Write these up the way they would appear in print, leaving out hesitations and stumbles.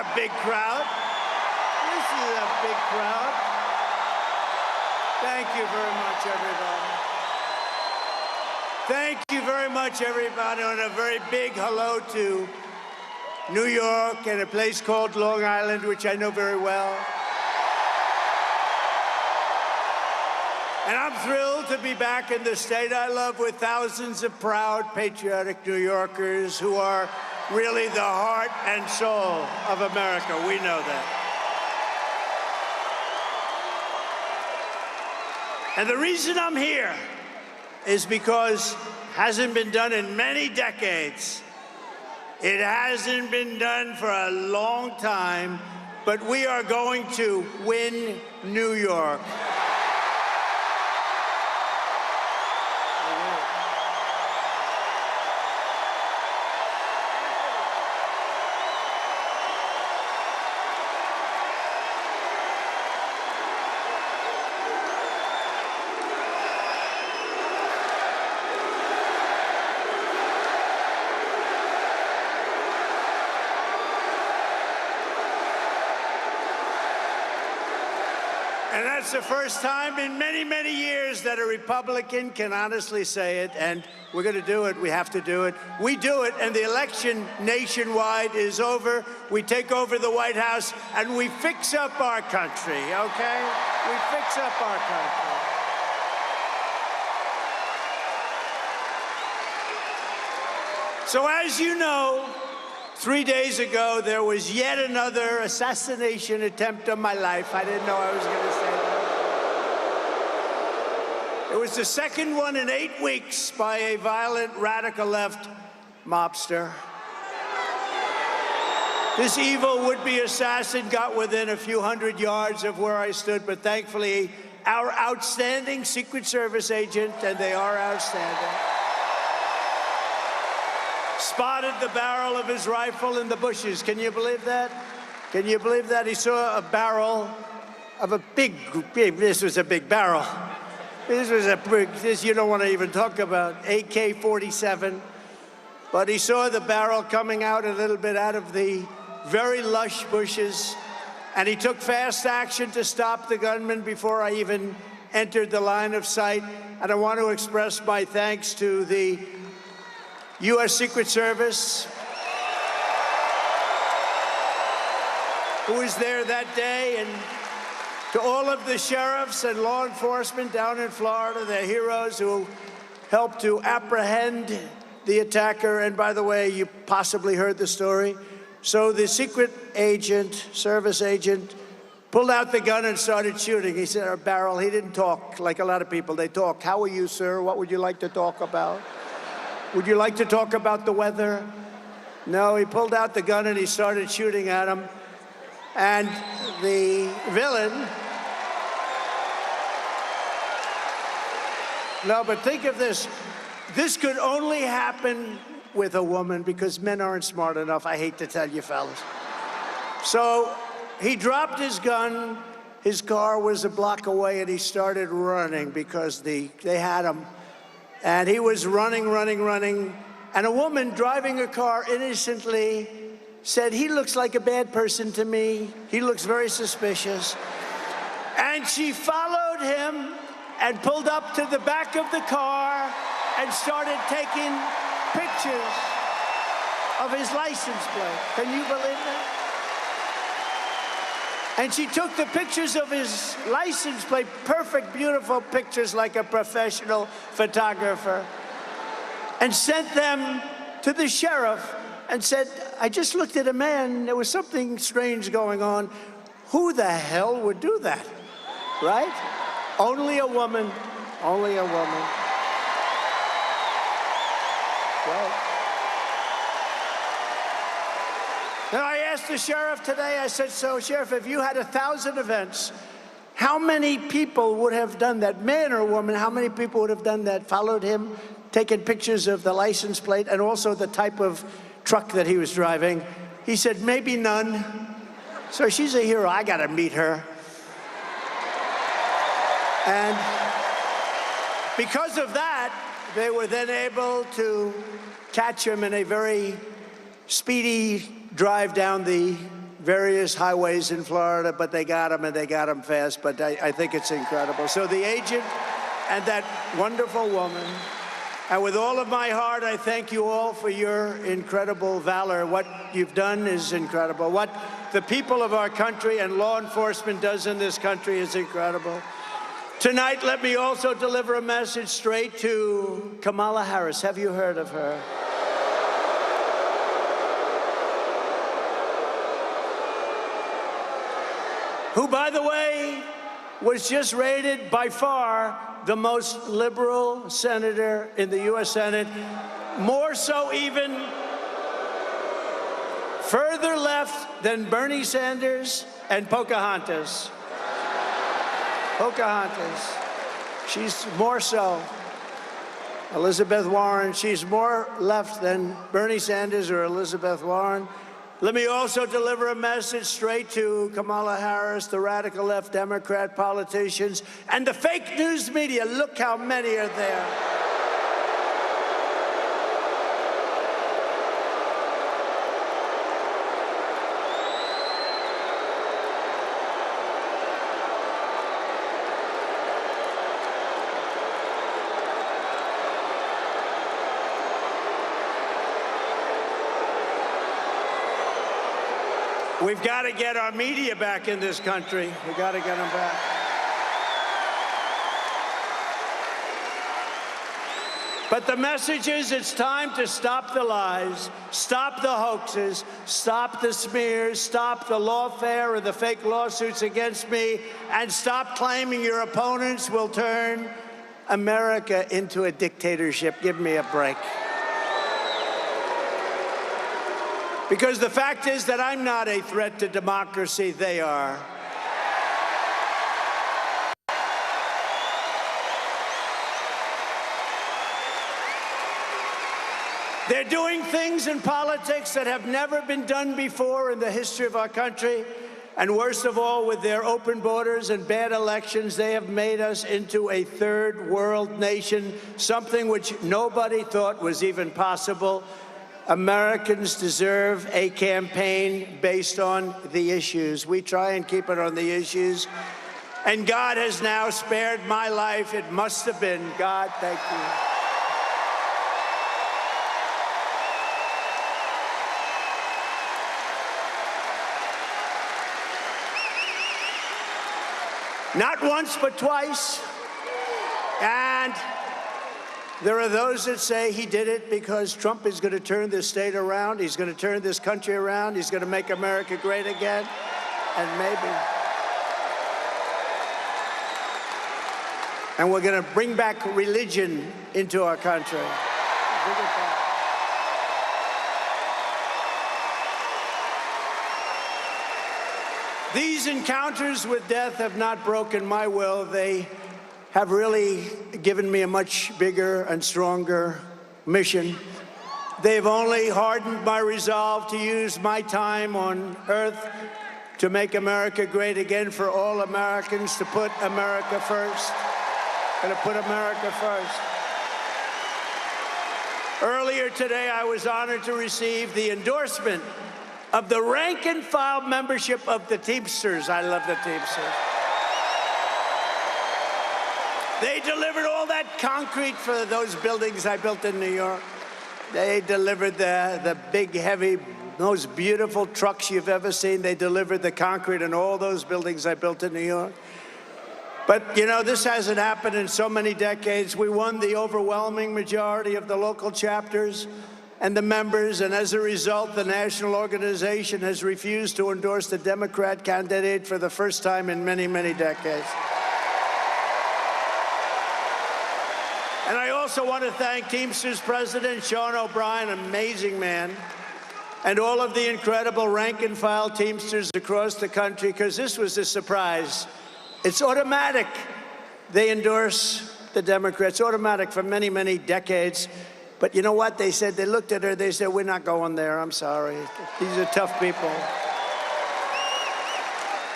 a big crowd. This is a big crowd. Thank you very much, everybody. Thank you very much, everybody, and a very big hello to New York and a place called Long Island, which I know very well. And I'm thrilled to be back in the state I love with thousands of proud, patriotic New Yorkers who are really the heart and soul of America. We know that. And the reason I'm here is because it hasn't been done in many decades. It hasn't been done for a long time, but we are going to win New York. And that's the first time in many, many years that a Republican can honestly say it, and we're going to do it. We have to do it. We do it, and the election nationwide is over. We take over the White House, and we fix up our country, okay? We fix up our country. So as you know, 3 days ago, there was yet another assassination attempt on my life. I didn't know I was going to say that. It was the second one in 8 weeks by a violent radical left mobster. This evil would-be assassin got within a few hundred yards of where I stood, but thankfully, our outstanding Secret Service agent, and they are outstanding, spotted the barrel of his rifle in the bushes. Can you believe that? Can you believe that? He saw a barrel of a this was a big barrel. This you don't want to even talk about, AK-47. But he saw the barrel coming out a little bit out of the very lush bushes, and he took fast action to stop the gunman before I even entered the line of sight. And I want to express my thanks to the U.S. Secret Service, who was there that day, and to all of the sheriffs and law enforcement down in Florida, the heroes who helped to apprehend the attacker. And by the way, you possibly heard the story. So the secret agent, service agent, pulled out the gun and started shooting. He said, "Our barrel." He didn't talk like a lot of people. They talk. "How are you, sir? What would you like to talk about? Would you like to talk about the weather?" No, he pulled out the gun and he started shooting at him. And the villain... No, but think of this. This could only happen with a woman because men aren't smart enough, I hate to tell you, fellas. So he dropped his gun. His car was a block away, and he started running because they had him. And he was running. And a woman driving a car innocently said, "He looks like a bad person to me. He looks very suspicious." And she followed him and pulled up to the back of the car and started taking pictures of his license plate. Can you believe that? And she took the pictures of his license plate, perfect, beautiful pictures like a professional photographer, and sent them to the sheriff and said, "I just looked at a man. There was something strange going on. Who the hell would do that?" Right? Only a woman. Only a woman. Right. Now, I asked the sheriff today, I said, "So, Sheriff, if you had 1,000 events, how many people would have done that? Man or woman, how many people would have done that? Followed him, taken pictures of the license plate and also the type of truck that he was driving?" He said, "Maybe none." So she's a hero. I got to meet her. And because of that, they were then able to catch him in a very speedy drive down the various highways in Florida, but they got them, and they got them fast. But I think it's incredible. So the agent and that wonderful woman, and with all of my heart, I thank you all for your incredible valor. What you've done is incredible. What the people of our country and law enforcement does in this country is incredible. Tonight, let me also deliver a message straight to Kamala Harris. Have you heard of her? Who, by the way, was just rated by far the most liberal senator in the U.S. Senate, more so even further left than Bernie Sanders and Pocahontas. Pocahontas. She's more so. Elizabeth Warren, she's more left than Bernie Sanders or Elizabeth Warren. Let me also deliver a message straight to Kamala Harris, the radical left Democrat politicians, and the fake news media. Look how many are there. We've got to get our media back in this country. We've got to get them back. But the message is it's time to stop the lies, stop the hoaxes, stop the smears, stop the lawfare and the fake lawsuits against me, and stop claiming your opponents will turn America into a dictatorship. Give me a break. Because the fact is that I'm not a threat to democracy, they are. They're doing things in politics that have never been done before in the history of our country. And worst of all, with their open borders and bad elections, they have made us into a third world nation, something which nobody thought was even possible. Americans deserve a campaign based on the issues. We try and keep it on the issues. And God has now spared my life. It must have been God. Thank you. Not once, but twice. And there are those that say he did it because Trump is going to turn this state around. He's going to turn this country around. He's going to make America great again. And maybe. And we're going to bring back religion into our country. Bring it back. These encounters with death have not broken my will. They have really given me a much bigger and stronger mission. They've only hardened my resolve to use my time on earth to make America great again for all Americans, to put America first. Gonna put America first. Earlier today, I was honored to receive the endorsement of the rank and file membership of the Teamsters. I love the Teamsters. They delivered all that concrete for those buildings I built in New York. They delivered the big, heavy, most beautiful trucks you've ever seen. They delivered the concrete in all those buildings I built in New York. But, you know, this hasn't happened in so many decades. We won the overwhelming majority of the local chapters and the members, and as a result, the national organization has refused to endorse the Democrat candidate for the first time in many, many decades. And I also want to thank Teamsters President Sean O'Brien, amazing man, and all of the incredible rank-and-file Teamsters across the country, because this was a surprise. It's automatic. They endorse the Democrats, automatic for many, many decades. But you know what? They said, they looked at her, they said, we're not going there, I'm sorry. These are tough people.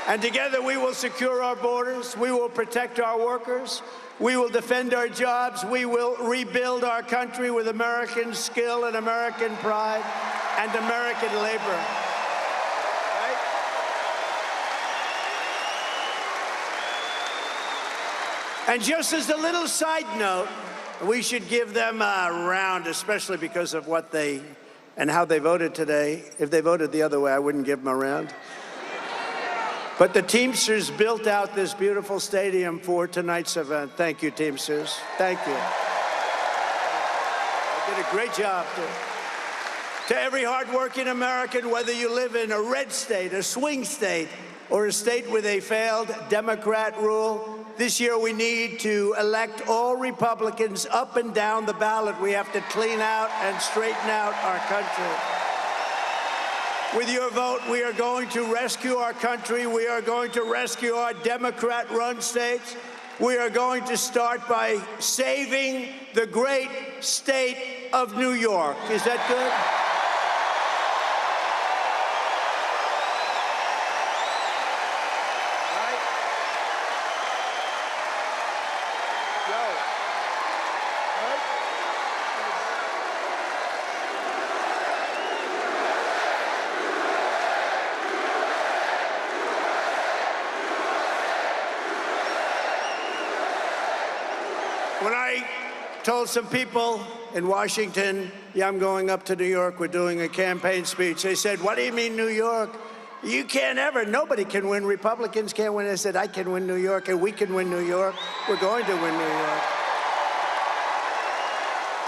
And together we will secure our borders, we will protect our workers, we will defend our jobs, we will rebuild our country with American skill and American pride and American labor. Right? And just as a little side note, we should give them a round, especially because of what they and how they voted today. If they voted the other way, I wouldn't give them a round. But the Teamsters built out this beautiful stadium for tonight's event. Thank you, Teamsters. Thank you. They did a great job. To every hardworking American, whether you live in a red state, a swing state, or a state with a failed Democrat rule, this year we need to elect all Republicans up and down the ballot. We have to clean out and straighten out our country. With your vote, we are going to rescue our country. We are going to rescue our Democrat-run states. We are going to start by saving the great state of New York. Is that good? When I told some people in Washington, yeah, I'm going up to New York, we're doing a campaign speech, they said, what do you mean New York? You can't ever, nobody can win, Republicans can't win. I said, I can win New York and we can win New York. We're going to win New York.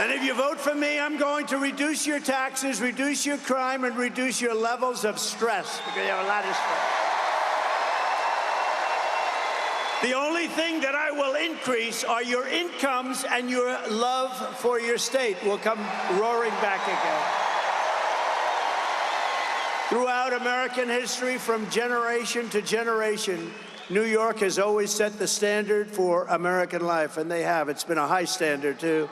And if you vote for me, I'm going to reduce your taxes, reduce your crime, and reduce your levels of stress, because you have a lot of stress. The only thing that I will increase are your incomes, and your love for your state will come roaring back again. Throughout American history, from generation to generation, New York has always set the standard for American life, and they have. It's been a high standard, too.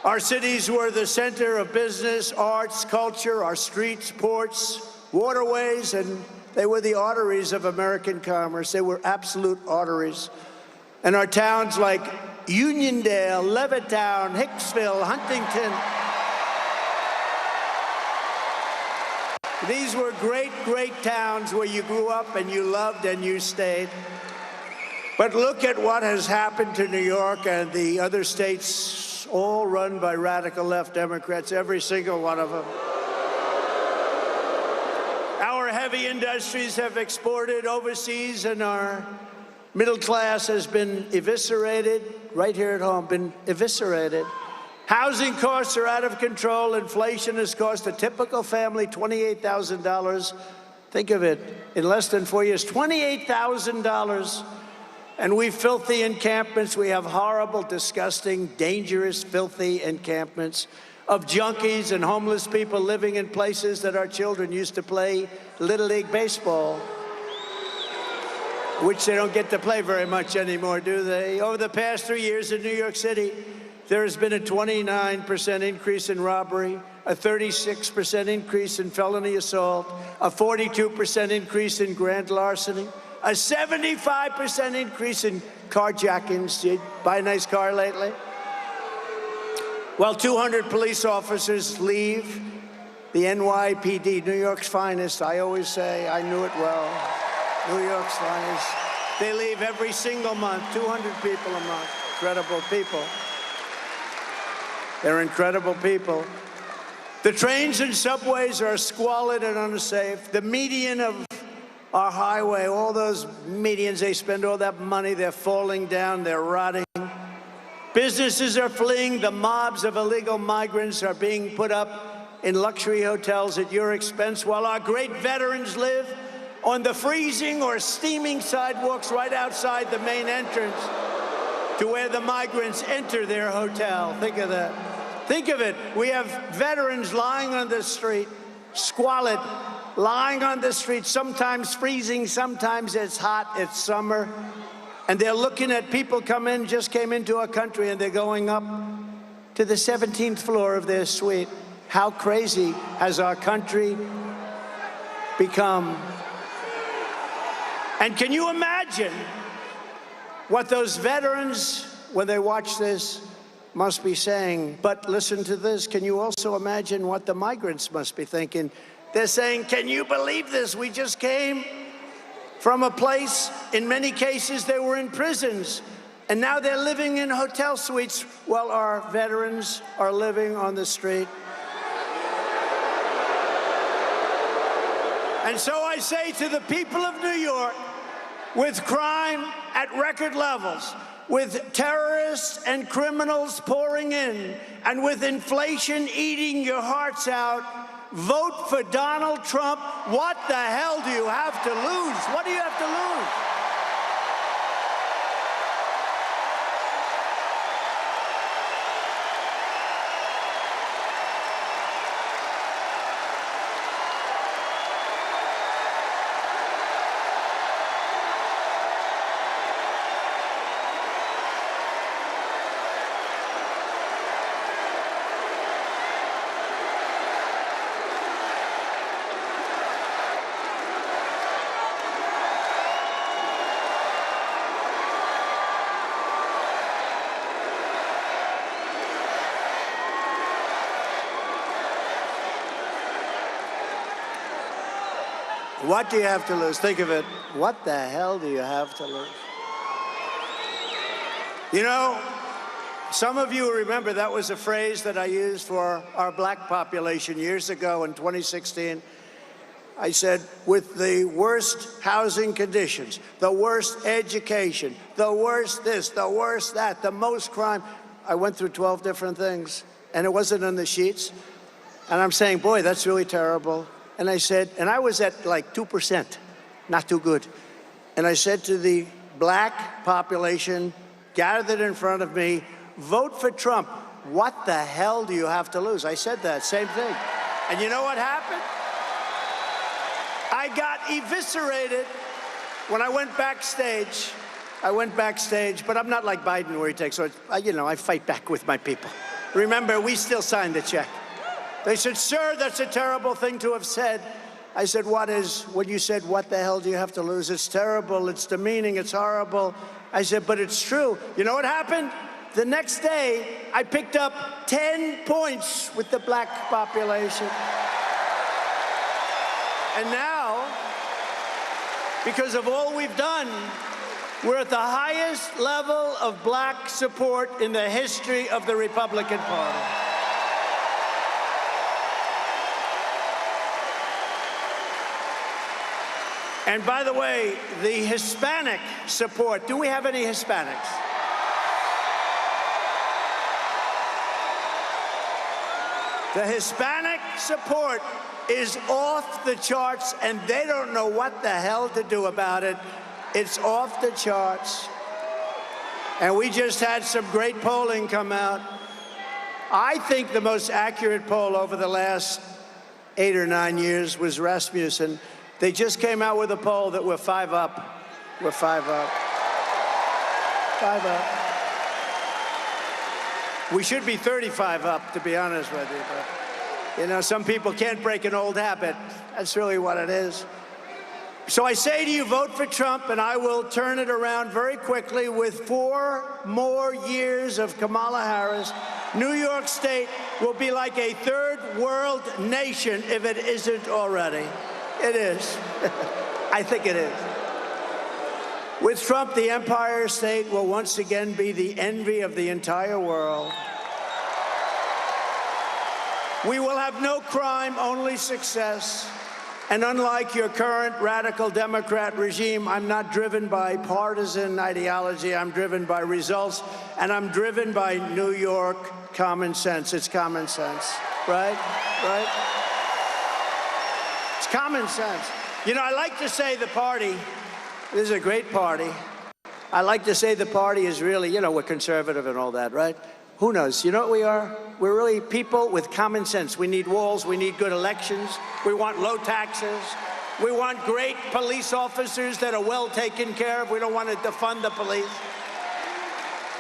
Our cities were the center of business, arts, culture, our streets, ports, waterways, and they were the arteries of American commerce. They were absolute arteries. And our towns like Uniondale, Levittown, Hicksville, Huntington, these were great, great towns where you grew up and you loved and you stayed. But look at what has happened to New York and the other states, all run by radical left Democrats, every single one of them. Our heavy industries have exported overseas, and our middle class has been eviscerated, right here at home, been eviscerated. Housing costs are out of control. Inflation has cost a typical family $28,000. Think of it, in less than 4 years, $28,000. And we filthy encampments. We have horrible, disgusting, dangerous, filthy encampments of junkies and homeless people living in places that our children used to play Little League baseball, which they don't get to play very much anymore, do they? Over the past 3 years in New York City, there has been a 29% increase in robbery, a 36% increase in felony assault, a 42% increase in grand larceny, a 75% increase in carjackings. Did you buy a nice car lately? Well, 200 police officers leave the NYPD, New York's finest. I always say, I knew it well, New York's finest. They leave every single month, 200 people a month. Incredible people. They're incredible people. The trains and subways are squalid and unsafe. The median of our highway, all those medians, they spend all that money, they're falling down, they're rotting. Businesses are fleeing. The mobs of illegal migrants are being put up in luxury hotels at your expense, while our great veterans live on the freezing or steaming sidewalks right outside the main entrance to where the migrants enter their hotel. Think of that. Think of it. We have veterans lying on the street, squalid, lying on the street, sometimes freezing, sometimes it's hot, it's summer. And they're looking at people come in, just came into our country, and they're going up to the 17th floor of their suite. How crazy has our country become? And can you imagine what those veterans, when they watch this, must be saying? But listen to this. Can you also imagine what the migrants must be thinking? They're saying, can you believe this? We just came from a place, in many cases, they were in prisons. And now they're living in hotel suites while our veterans are living on the street. And so I say to the people of New York, with crime at record levels, with terrorists and criminals pouring in, and with inflation eating your hearts out, vote for Donald Trump. What the hell do you have to lose? What do you have to lose? What do you have to lose? Think of it. What the hell do you have to lose? You know, some of you remember that was a phrase that I used for our black population years ago in 2016. I said, with the worst housing conditions, the worst education, the worst this, the worst that, the most crime. I went through 12 different things, and it wasn't in the sheets. And I'm saying, boy, that's really terrible. And I said, and I was at like 2%, not too good. And I said to the black population gathered in front of me, vote for Trump. What the hell do you have to lose? I said that, same thing. And you know what happened? I got eviscerated when I went backstage. But I'm not like Biden where he takes, so I fight back with my people. Remember, we still signed the check. They said, sir, that's a terrible thing to have said. I said, when you said, what the hell do you have to lose? It's terrible, it's demeaning, it's horrible. I said, but it's true. You know what happened? The next day, I picked up 10 points with the black population. And now, because of all we've done, we're at the highest level of black support in the history of the Republican Party. And by the way, the Hispanic support, do we have any Hispanics? The Hispanic support is off the charts, and they don't know what the hell to do about it. It's off the charts. And we just had some great polling come out. I think the most accurate poll over the last 8 or 9 years was Rasmussen. They just came out with a poll that we're 5 up. We're 5 up. 5 up. We should be 35 up, to be honest with you. But, some people can't break an old habit. That's really what it is. So I say to you, vote for Trump, and I will turn it around very quickly. With 4 more years of Kamala Harris, New York State will be like a third world nation if it isn't already. It is. I think it is. With Trump, the Empire State will once again be the envy of the entire world. We will have no crime, only success. And unlike your current radical Democrat regime, I'm not driven by partisan ideology. I'm driven by results, and I'm driven by New York common sense. It's common sense, right? Right? It's common sense. I like to say the party, this is a great party. I like to say the party is really, we're conservative and all that, right? Who knows? You know what we are? We're really people with common sense. We need walls. We need good elections. We want low taxes. We want great police officers that are well taken care of. We don't want to defund the police.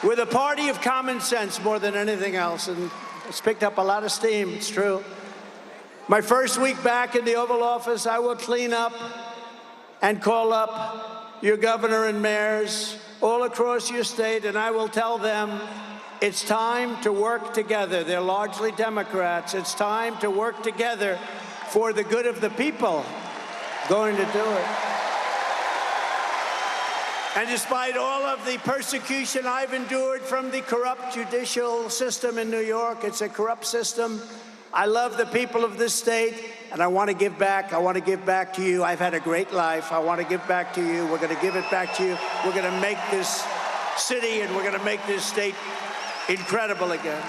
We're the party of common sense more than anything else, and it's picked up a lot of steam. It's true. My first week back in the Oval Office, I will clean up and call up your governor and mayors all across your state, and I will tell them it's time to work together. They're largely Democrats. It's time to work together for the good of the people. Going to do it. And despite all of the persecution I've endured from the corrupt judicial system in New York, it's a corrupt system. I love the people of this state, and I want to give back. I want to give back to you. I've had a great life. I want to give back to you. We're going to give it back to you. We're going to make this city and we're going to make this state incredible again.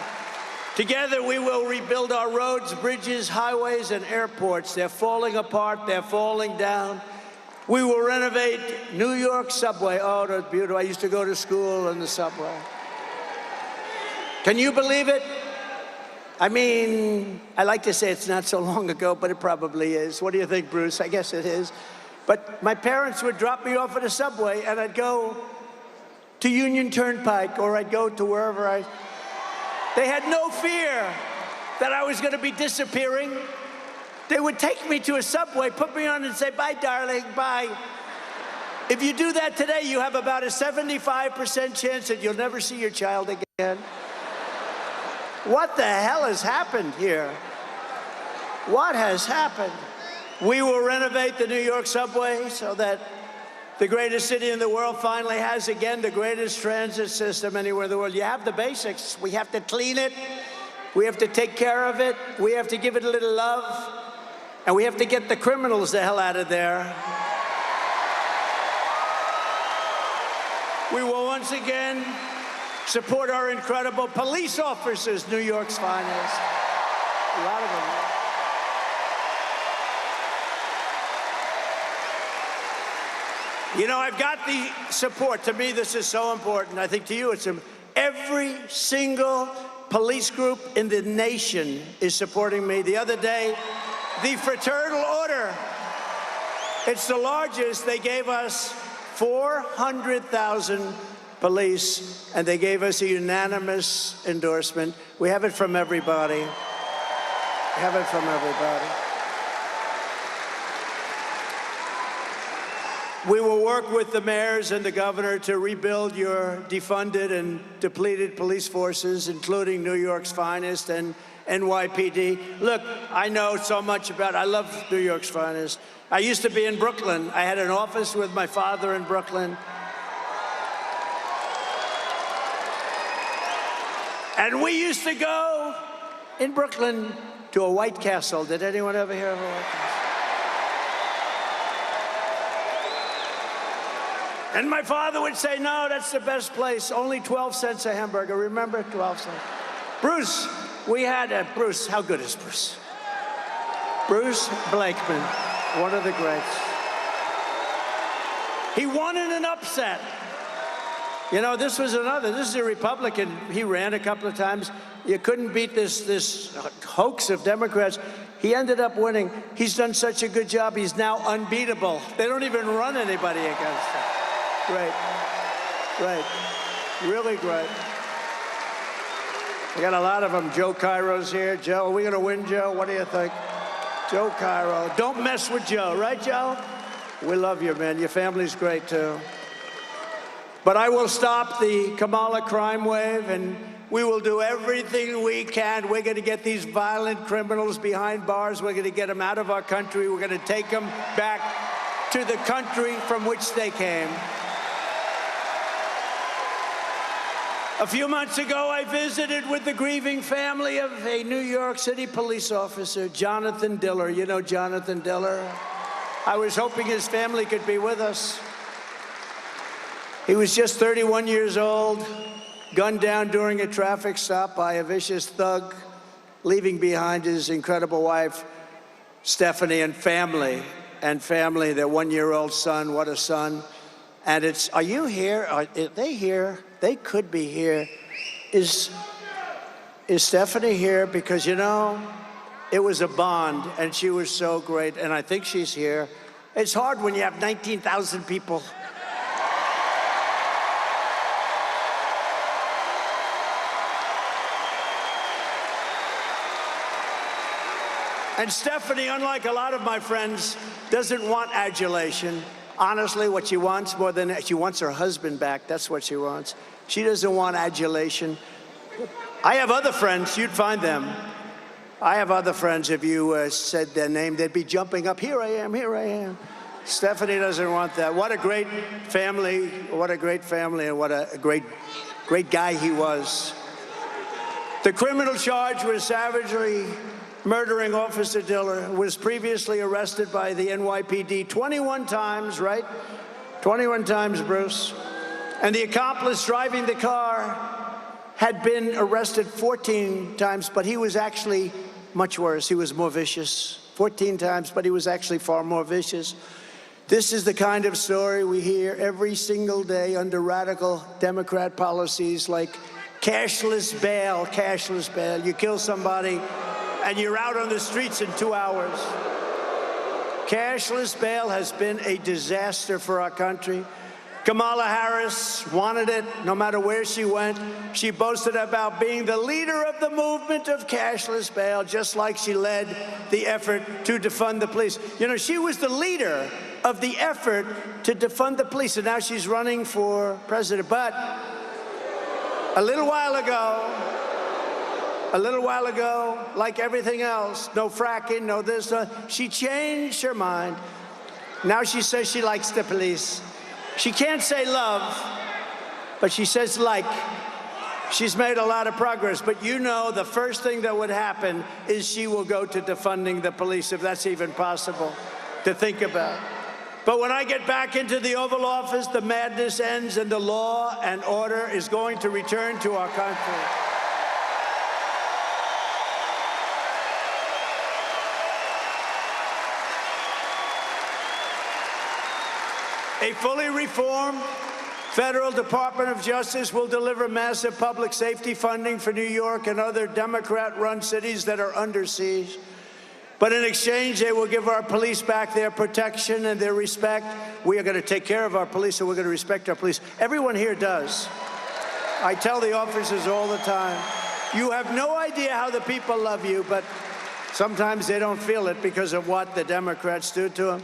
Together, we will rebuild our roads, bridges, highways, and airports. They're falling apart. They're falling down. We will renovate New York subway. Oh, that's beautiful. I used to go to school in the subway. Can you believe it? I mean, I like to say it's not so long ago, but it probably is. What do you think, Bruce? I guess it is. But my parents would drop me off at a subway, and I'd go to Union Turnpike, or I'd go to wherever They had no fear that I was going to be disappearing. They would take me to a subway, put me on and say, bye, darling, bye. If you do that today, you have about a 75% chance that you'll never see your child again. What the hell has happened here? What has happened? We will renovate the New York subway so that the greatest city in the world finally has, again, the greatest transit system anywhere in the world. You have the basics. We have to clean it. We have to take care of it. We have to give it a little love. And we have to get the criminals the hell out of there. We will once again support our incredible police officers, New York's finest. A lot of them. You know, I've got the support. To me, this is so important. I think to you, it's every single police group in the nation is supporting me. The other day, the Fraternal Order, it's the largest. They gave us 400,000 police, and they gave us a unanimous endorsement. We have it from everybody. We have it from everybody. We will work with the mayors and the governor to rebuild your defunded and depleted police forces, including New York's finest and NYPD. Look, I know so much about, I love New York's finest. I used to be in Brooklyn. I had an office with my father in Brooklyn. And we used to go in Brooklyn to a White Castle. Did anyone ever hear of a White Castle? And my father would say, no, that's the best place. Only 12 cents a hamburger. Remember, 12 cents. Bruce, we had Bruce. How good is Bruce? Bruce Blakeman, one of the greats. He won in an upset. You know, this is a Republican. He ran a couple of times. You couldn't beat this hoax of Democrats. He ended up winning. He's done such a good job. He's now unbeatable. They don't even run anybody against him. Great, great, really great. We got a lot of them. Joe Cairo's here. Joe, are we gonna win, Joe? What do you think? Joe Cairo. Don't mess with Joe, right, Joe? We love you, man. Your family's great, too. But I will stop the Kamala crime wave, and we will do everything we can. We're gonna get these violent criminals behind bars. We're gonna get them out of our country. We're gonna take them back to the country from which they came. A few months ago, I visited with the grieving family of a New York City police officer, Jonathan Diller. You know Jonathan Diller? I was hoping his family could be with us. He was just 31 years old, gunned down during a traffic stop by a vicious thug, leaving behind his incredible wife, Stephanie, and family, their one-year-old son. What a son. And it's, are you here? Are they here? They could be here. Is Stephanie here? Because, you know, it was a bond, and she was so great, and I think she's here. It's hard when you have 19,000 people. And Stephanie, unlike a lot of my friends, doesn't want adulation. Honestly, what she wants more than she wants her husband back. That's what she wants. She doesn't want adulation. I have other friends. You'd find them. I have other friends. If you said their name, they'd be jumping up. Here I am. Here I am. Stephanie doesn't want that. What a great family, and what a great guy he was. The criminal charge was savagely murdering Officer Diller, was previously arrested by the NYPD 21 times, right? 21 times, Bruce. And the accomplice driving the car had been arrested 14 times, but he was actually much worse. He was more vicious. 14 times, but he was actually far more vicious. This is the kind of story we hear every single day under radical Democrat policies like cashless bail, cashless bail. You kill somebody and you're out on the streets in 2 hours. Cashless bail has been a disaster for our country. Kamala Harris wanted it no matter where she went. She boasted about being the leader of the movement of cashless bail, just like she led the effort to defund the police. You know, she was the leader of the effort to defund the police, and now she's running for president. But a little while ago, like everything else, no fracking, no this, no, she changed her mind. Now she says she likes the police. She can't say love, but she says like. She's made a lot of progress, but you know the first thing that would happen is she will go to defunding the police, if that's even possible to think about. But when I get back into the Oval Office, the madness ends and the law and order is going to return to our country. A fully reformed Federal Department of Justice will deliver massive public safety funding for New York and other Democrat-run cities that are under siege. But in exchange, they will give our police back their protection and their respect. We are going to take care of our police, and we're going to respect our police. Everyone here does. I tell the officers all the time, you have no idea how the people love you, but sometimes they don't feel it because of what the Democrats do to them.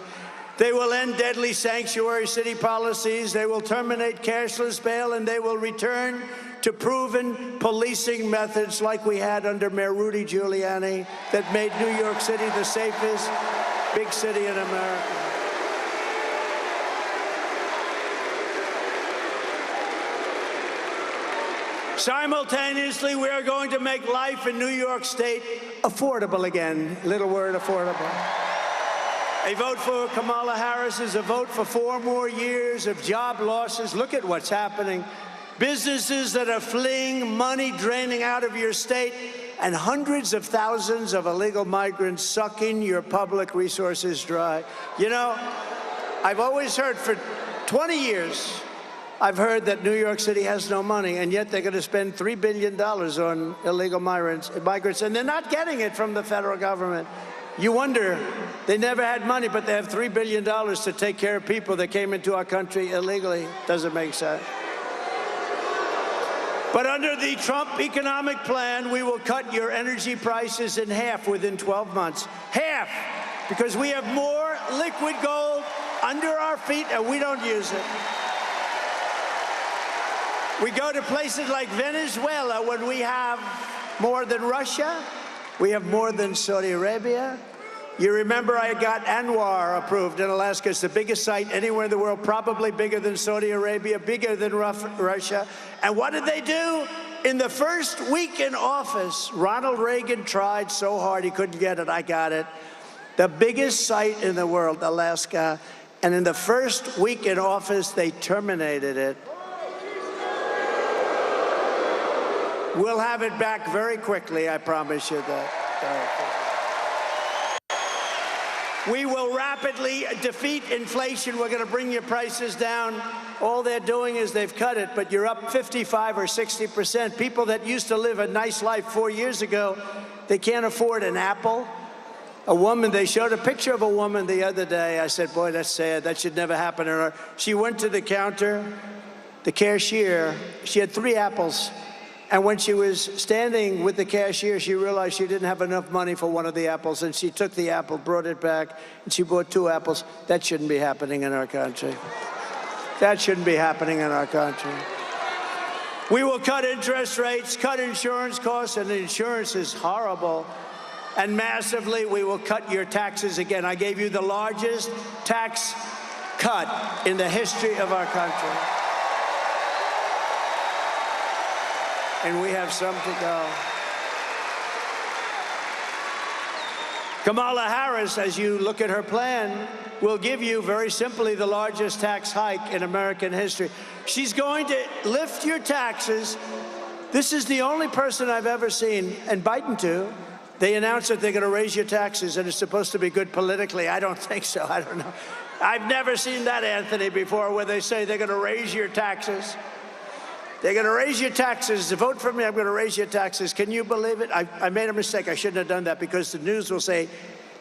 They will end deadly sanctuary city policies. They will terminate cashless bail, and they will return to proven policing methods like we had under Mayor Rudy Giuliani that made New York City the safest big city in America. Simultaneously, we are going to make life in New York State affordable again. Little word, affordable. A vote for Kamala Harris is a vote for 4 more years of job losses. Look at what's happening. Businesses that are fleeing, money draining out of your state, and hundreds of thousands of illegal migrants sucking your public resources dry. You know, I've always heard for 20 years, I've heard that New York City has no money, and yet they're going to spend $3 billion on illegal migrants, and they're not getting it from the federal government. You wonder, they never had money, but they have $3 billion to take care of people that came into our country illegally. Doesn't make sense. But under the Trump economic plan, we will cut your energy prices in half within 12 months. Half! Because we have more liquid gold under our feet and we don't use it. We go to places like Venezuela when we have more than Russia. We have more than Saudi Arabia. You remember I got Anwar approved in Alaska. It's the biggest site anywhere in the world, probably bigger than Saudi Arabia, bigger than Russia. And what did they do? In the first week in office, Ronald Reagan tried so hard he couldn't get it. I got it. The biggest site in the world, Alaska. And in the first week in office, they terminated it. We'll have it back very quickly, I promise you that. We will rapidly defeat inflation. We're going to bring your prices down. All they're doing is they've cut it, but you're up 55 or 60%. People that used to live a nice life 4 years ago, they can't afford an apple. A woman, they showed a picture of a woman the other day. I said, boy, that's sad. That should never happen to her. She went to the counter, the cashier. She had 3 apples. And when she was standing with the cashier, she realized she didn't have enough money for one of the apples, and she took the apple, brought it back, and she bought 2 apples. That shouldn't be happening in our country. That shouldn't be happening in our country. We will cut interest rates, cut insurance costs, and insurance is horrible. And massively, we will cut your taxes again. I gave you the largest tax cut in the history of our country. And we have some to go. Kamala Harris, as you look at her plan, will give you, very simply, the largest tax hike in American history. She's going to lift your taxes. This is the only person I've ever seen, and Biden too. They announced that they're going to raise your taxes, and it's supposed to be good politically. I don't think so. I don't know. I've never seen that, Anthony, before, where they say they're going to raise your taxes. They're going to raise your taxes. Vote for me, I'm going to raise your taxes. Can you believe it? I made a mistake. I shouldn't have done that, because the news will say,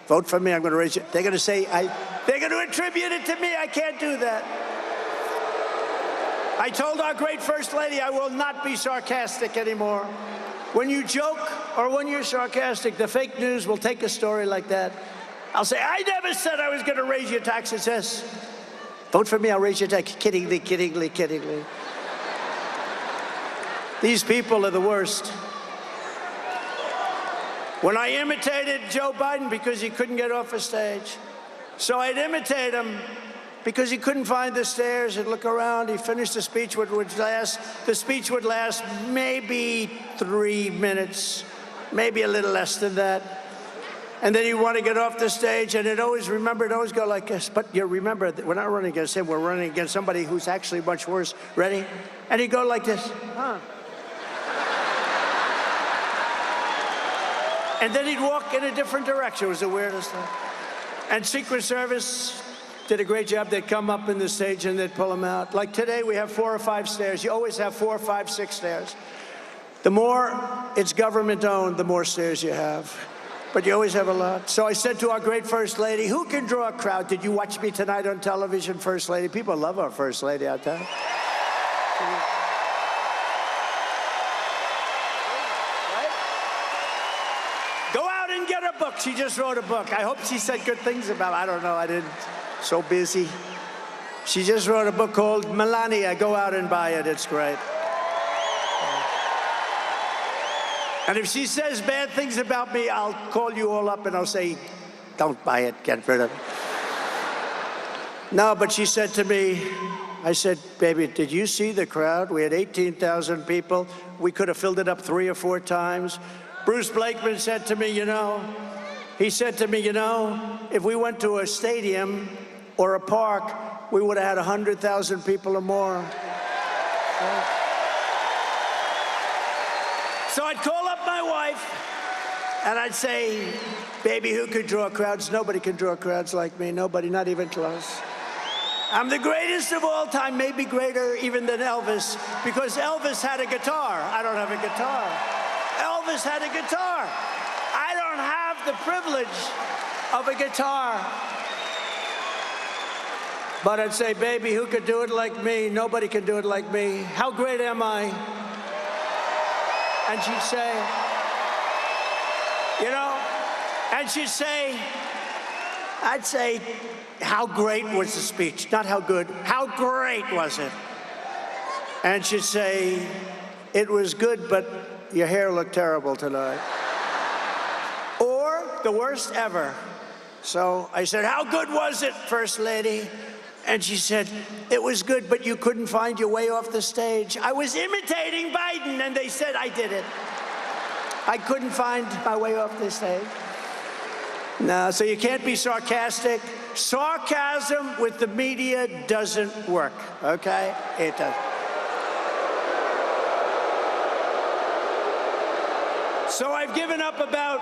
vote for me, I'm going to raise it. They're going to say, they're going to attribute it to me. I can't do that. I told our great First Lady I will not be sarcastic anymore. When you joke or when you're sarcastic, the fake news will take a story like that. I'll say, I never said I was going to raise your taxes. Yes. Vote for me, I'll raise your taxes. Kiddingly, kiddingly, kiddingly. These people are the worst. When I imitated Joe Biden because he couldn't get off a stage, so I'd imitate him because he couldn't find the stairs and look around. He finished the speech, the speech would last maybe 3 minutes, maybe a little less than that. And then he'd want to get off the stage, and it'd always go like this. But you remember, we're not running against him, we're running against somebody who's actually much worse. Ready? And he'd go like this, huh? And then he'd walk in a different direction. It was the weirdest thing. And Secret Service did a great job. They'd come up in the stage and they'd pull him out. Like today, we have 4 or 5 stairs. You always have 4, 5, 6 stairs. The more it's government-owned, the more stairs you have. But you always have a lot. So I said to our great First Lady, who can draw a crowd? Did you watch me tonight on television, First Lady? People love our First Lady out there. Get a book. She just wrote a book. I hope she said good things about it. I don't know. I didn't. So busy. She just wrote a book called Melania. Go out and buy it. It's great. And if she says bad things about me, I'll call you all up and I'll say, don't buy it. Get rid of it. No, but she said to me, I said, baby, did you see the crowd? We had 18,000 people. We could have filled it up 3 or 4 times. Bruce Blakeman said to me, if we went to a stadium or a park, we would have had 100,000 people or more. So I'd call up my wife and I'd say, baby, who could draw crowds? Nobody can draw crowds like me. Nobody, not even close. I'm the greatest of all time, maybe greater even than Elvis, because Elvis had a guitar. I don't have a guitar. Elvis had a guitar. I don't have the privilege of a guitar. But I'd say, baby, who could do it like me? Nobody can do it like me. How great am I? And she'd say, I'd say, how great was the speech? Not how good, how great was it? And she'd say, it was good, but your hair looked terrible tonight. Or the worst ever. So I said, how good was it, First Lady? And she said, it was good, but you couldn't find your way off the stage. I was imitating Biden, and they said I did it. I couldn't find my way off the stage. No, so you can't be sarcastic. Sarcasm with the media doesn't work, okay? It doesn't. So I've given up about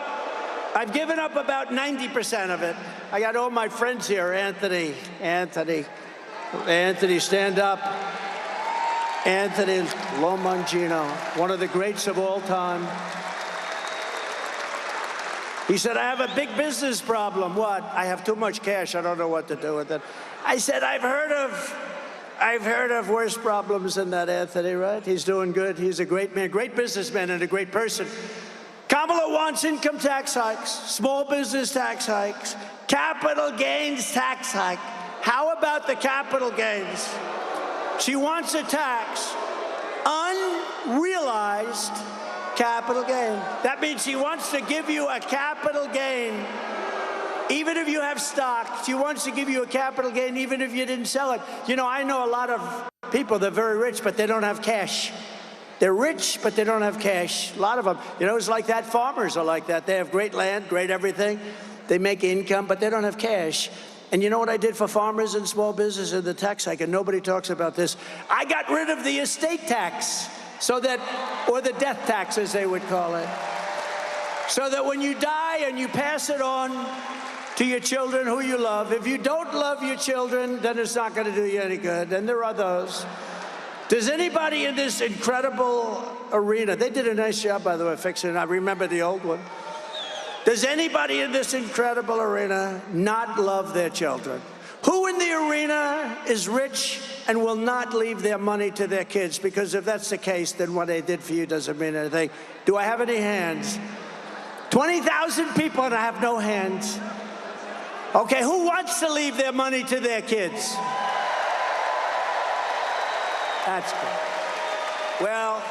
90% of it. I got all my friends here. Anthony, stand up. Anthony Lomangino, one of the greats of all time. He said, I have a big business problem. What? I have too much cash. I don't know what to do with it. I said, I've heard of worse problems than that, Anthony, right? He's doing good. He's a great man, great businessman, and a great person. Kamala wants income tax hikes, small business tax hikes, capital gains tax hike. How about the capital gains? She wants a tax, unrealized Capital gain. That means she wants to give you a capital gain. Even if you have stock, she wants to give you a capital gain even if you didn't sell it. You know, I know a lot of people, they're very rich, but they don't have cash. They're rich, but they don't have cash. A lot of them. You know, it's like that. Farmers are like that. They have great land, great everything. They make income, but they don't have cash. And you know what I did for farmers and small business in the tax hike? And nobody talks about this. I got rid of the estate tax, so that, or the death tax, as they would call it, so that when you die and you pass it on to your children who you love, if you don't love your children, then it's not going to do you any good. And there are those. Does anybody in this incredible arena, they did a nice job, by the way, fixing it. I remember the old one. Does anybody in this incredible arena not love their children? Who in the arena is rich and will not leave their money to their kids? Because if that's the case, then what they did for you doesn't mean anything. Do I have any hands? 20,000 people and I have no hands. Okay, who wants to leave their money to their kids? That's good. Well,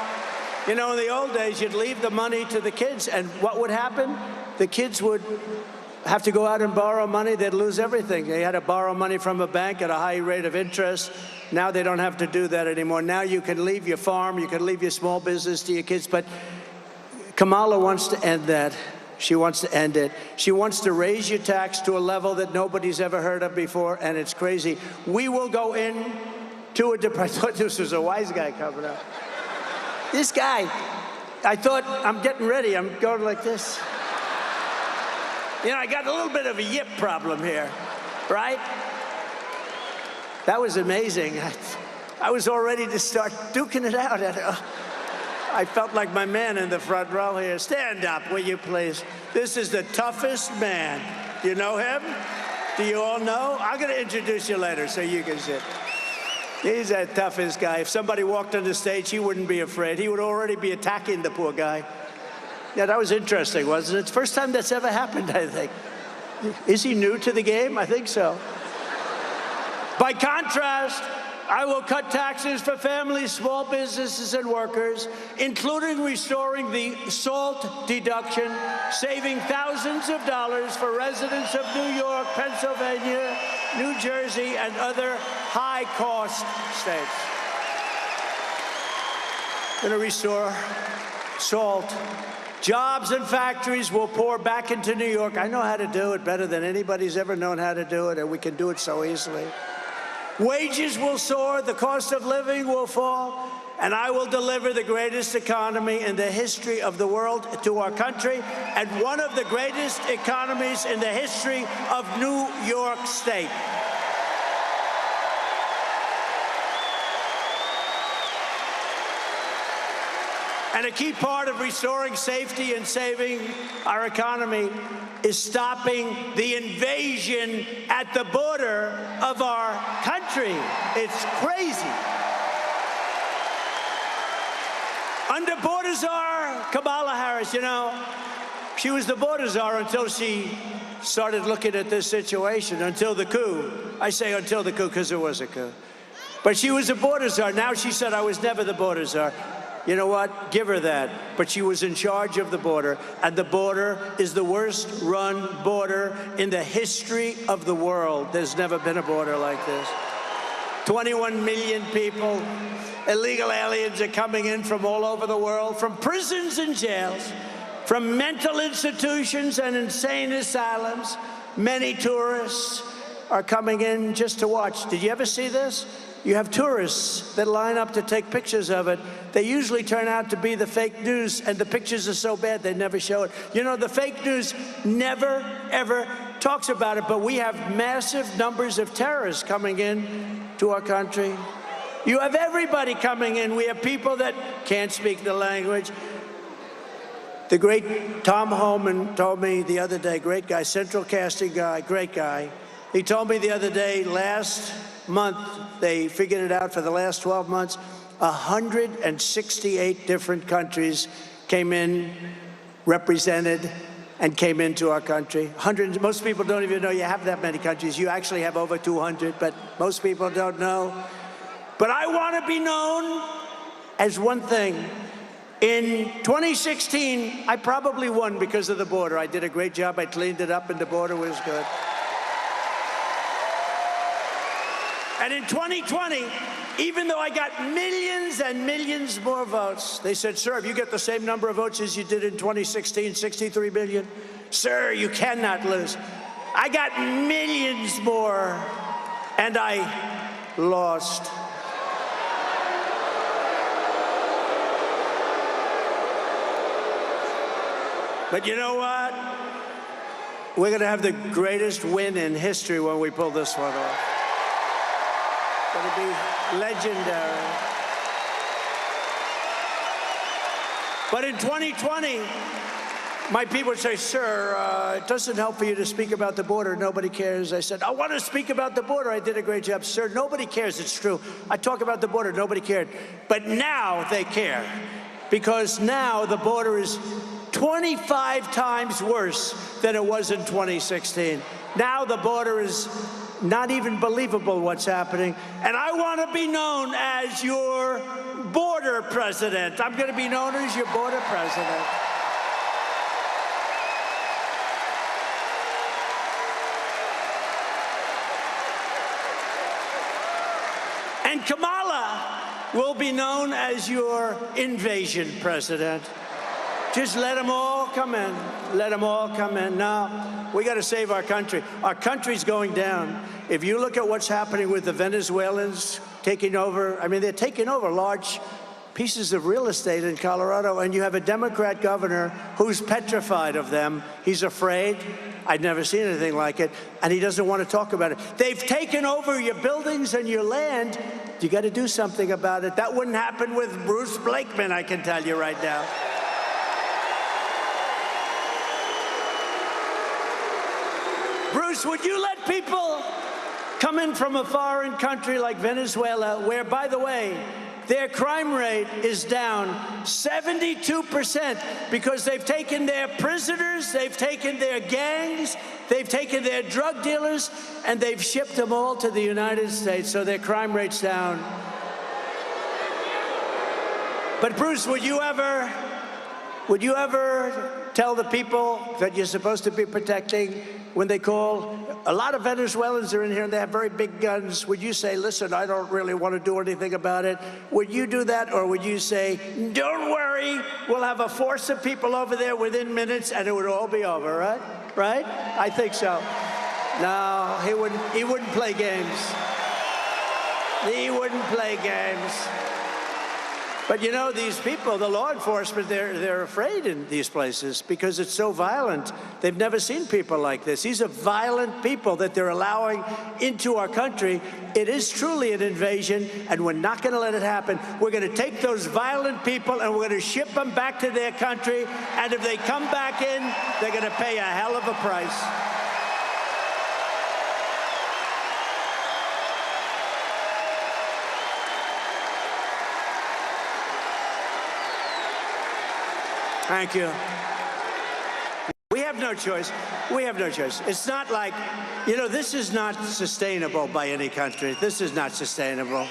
you know, in the old days, you'd leave the money to the kids, and what would happen? The kids would have to go out and borrow money. They'd lose everything. They had to borrow money from a bank at a high rate of interest. Now they don't have to do that anymore. Now you can leave your farm, you can leave your small business to your kids, but Kamala wants to end that. She wants to end it. She wants to raise your tax to a level that nobody's ever heard of before, and it's crazy. We will go in to a I thought this was a wise guy coming up. This guy, I thought, I'm getting ready. I'm going like this. You know, I got a little bit of a yip problem here, right? That was amazing. I was all ready to start duking it out. I felt like my man in the front row here. Stand up, will you please? This is the toughest man. Do you know him? Do you all know? I'm going to introduce you later so you can sit. He's the toughest guy. If somebody walked on the stage, he wouldn't be afraid. He would already be attacking the poor guy. Yeah, that was interesting, wasn't it? It's the first time that's ever happened, I think. Is he new to the game? I think so. By contrast, I will cut taxes for families, small businesses, and workers, including restoring the SALT deduction, saving thousands of dollars for residents of New York, Pennsylvania, New Jersey, and other high-cost states. Going to restore SALT. Jobs and factories will pour back into New York. I know how to do it better than anybody's ever known how to do it, and we can do it so easily. Wages will soar, the cost of living will fall, and I will deliver the greatest economy in the history of the world to our country, and one of the greatest economies in the history of New York State. And a key part of restoring safety and saving our economy is stopping the invasion at the border of our country. It's crazy. Under border czar Kamala Harris, you know, she was the border czar until she started looking at this situation, until the coup. I say until the coup because there was a coup. But she was a border czar. Now she said, I was never the border czar. You know what? Give her that. But she was in charge of the border, and the border is the worst-run border in the history of the world. There's never been a border like this. 21 million people, illegal aliens are coming in from all over the world, from prisons and jails, from mental institutions and insane asylums. Many tourists are coming in just to watch. Did you ever see this? You have tourists that line up to take pictures of it. They usually turn out to be the fake news, and the pictures are so bad they never show it. You know, the fake news never, ever talks about it, but we have massive numbers of terrorists coming in to our country. You have everybody coming in. We have people that can't speak the language. The great Tom Homan told me the other day, great guy, central casting guy, great guy. He told me the other day, last month, they figured it out for the last 12 months, 168 different countries came in, represented, and came into our country. Most people don't even know you have that many countries. You actually have over 200, but most people don't know. But I want to be known as one thing, In 2016, I probably won because of the border. I did a great job. I cleaned it up, and the border was good. And in 2020, even though I got millions and millions more votes, they said, sir, if you get the same number of votes as you did in 2016, 63 million, sir, you cannot lose. I got millions more, and I lost. But you know what? We're going to have the greatest win in history when we pull this one off. It's going to be legendary. But in 2020, my people would say, sir, it doesn't help for you to speak about the border. Nobody cares. I said, I want to speak about the border. I did a great job. Sir, nobody cares. It's true. I talk about the border. Nobody cared. But now they care, because now the border is 25 times worse than it was in 2016. Now the border is not even believable what's happening. And I want to be known as your border president. I'm going to be known as your border president. And Kamala will be known as your invasion president. Just let them all come in. Let them all come in. Now, we got to save our country. Our country's going down. If you look at what's happening with the Venezuelans taking over, I mean, they're taking over large pieces of real estate in Colorado, and you have a Democrat governor who's petrified of them. He's afraid. I'd never seen anything like it, and he doesn't want to talk about it. They've taken over your buildings and your land. You got to do something about it. That wouldn't happen with Bruce Blakeman, I can tell you right now. Bruce, would you let people come in from a foreign country like Venezuela, where, by the way, their crime rate is down 72% because they've taken their prisoners, they've taken their gangs, they've taken their drug dealers, and they've shipped them all to the United States, so their crime rate's down. But Bruce, would you ever tell the people that you're supposed to be protecting when they call? A lot of Venezuelans are in here and they have very big guns. Would you say, listen, I don't really want to do anything about it? Would you do that? Or would you say, don't worry, we'll have a force of people over there within minutes and it would all be over, right? Right? I think so. No, he wouldn't play games. He wouldn't play games. But you know, these people, the law enforcement, they're afraid in these places because it's so violent. They've never seen people like this. These are violent people that they're allowing into our country. It is truly an invasion, and we're not going to let it happen. We're going to take those violent people and we're going to ship them back to their country, and if they come back in, they're going to pay a hell of a price. Thank you. We have no choice. We have no choice. It's not like, you know, this is not sustainable by any country. This is not sustainable.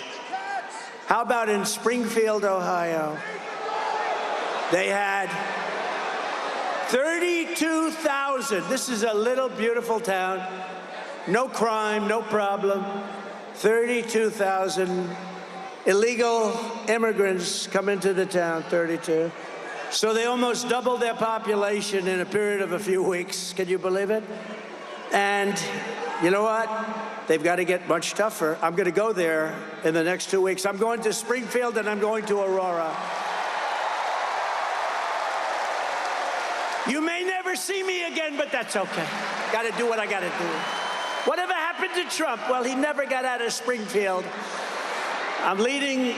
How about in Springfield, Ohio? They had 32,000. This is a little beautiful town. No crime, no problem. 32,000 illegal immigrants come into the town, 32. So they almost doubled their population in a period of a few weeks. Can you believe it? And you know what? They've got to get much tougher. I'm going to go there in the next 2 weeks. I'm going to Springfield and I'm going to Aurora. You may never see me again, but that's okay. Got to do what I got to do. Whatever happened to Trump? Well, he never got out of Springfield. I'm leading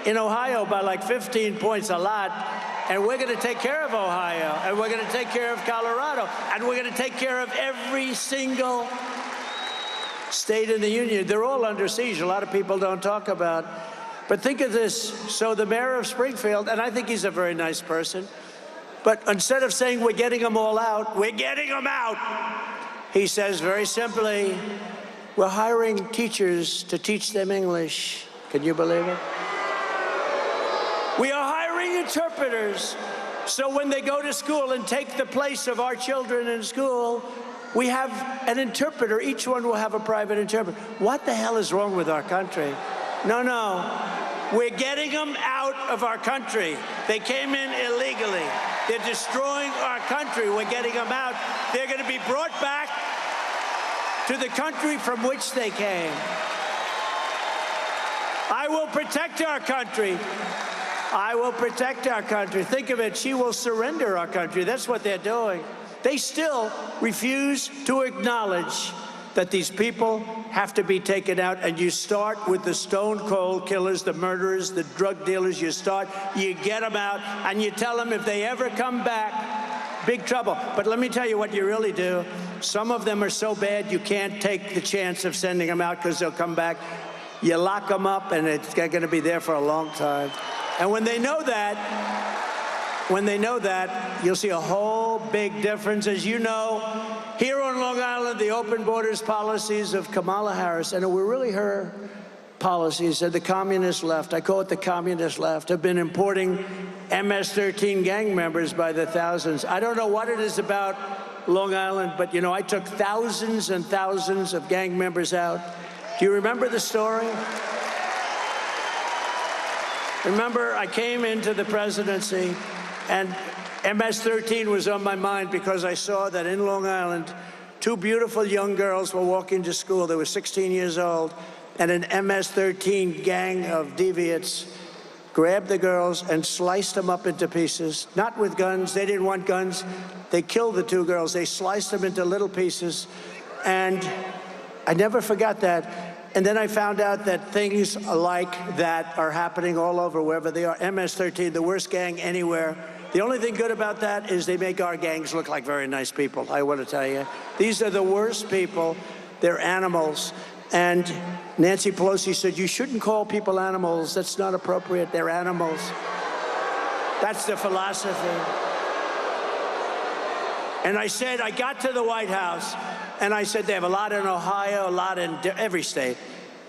in Ohio by like 15 points, a lot. And we're going to take care of Ohio, and we're going to take care of Colorado, and we're going to take care of every single state in the union. They're all under siege. A lot of people don't talk about. But think of this. So the mayor of Springfield, and I think he's a very nice person, but instead of saying we're getting them all out, we're getting them out, he says very simply, we're hiring teachers to teach them English. Can you believe it? We are hiring getting interpreters, so when they go to school and take the place of our children in school, we have an interpreter. Each one will have a private interpreter. What the hell is wrong with our country? No. We're getting them out of our country. They came in illegally. They're destroying our country. We're getting them out. They're going to be brought back to the country from which they came. I will protect our country. I will protect our country. Think of it. She will surrender our country. That's what they're doing. They still refuse to acknowledge that these people have to be taken out. And you start with the stone-cold killers, the murderers, the drug dealers. You get them out, and you tell them if they ever come back, big trouble. But let me tell you what you really do. Some of them are so bad you can't take the chance of sending them out because they'll come back. You lock them up, and they're going to be there for a long time. And when they know that, you'll see a whole big difference. As you know, here on Long Island, the open borders policies of Kamala Harris, and it were really her policies, and the communist left, I call it the communist left, have been importing MS-13 gang members by the thousands. I don't know what it is about Long Island, but, you know, I took thousands and thousands of gang members out. Do you remember the story? Remember, I came into the presidency, and MS-13 was on my mind because I saw that in Long Island, two beautiful young girls were walking to school. They were 16 years old, and an MS-13 gang of deviants grabbed the girls and sliced them up into pieces, not with guns. They didn't want guns. They killed the two girls. They sliced them into little pieces, and I never forgot that. And then I found out that things like that are happening all over, wherever they are. MS-13, the worst gang anywhere. The only thing good about that is they make our gangs look like very nice people, I want to tell you. These are the worst people. They're animals. And Nancy Pelosi said, you shouldn't call people animals. That's not appropriate. They're animals. That's the philosophy. And I said, I got to the White House, and I said, they have a lot in Ohio, a lot in every state.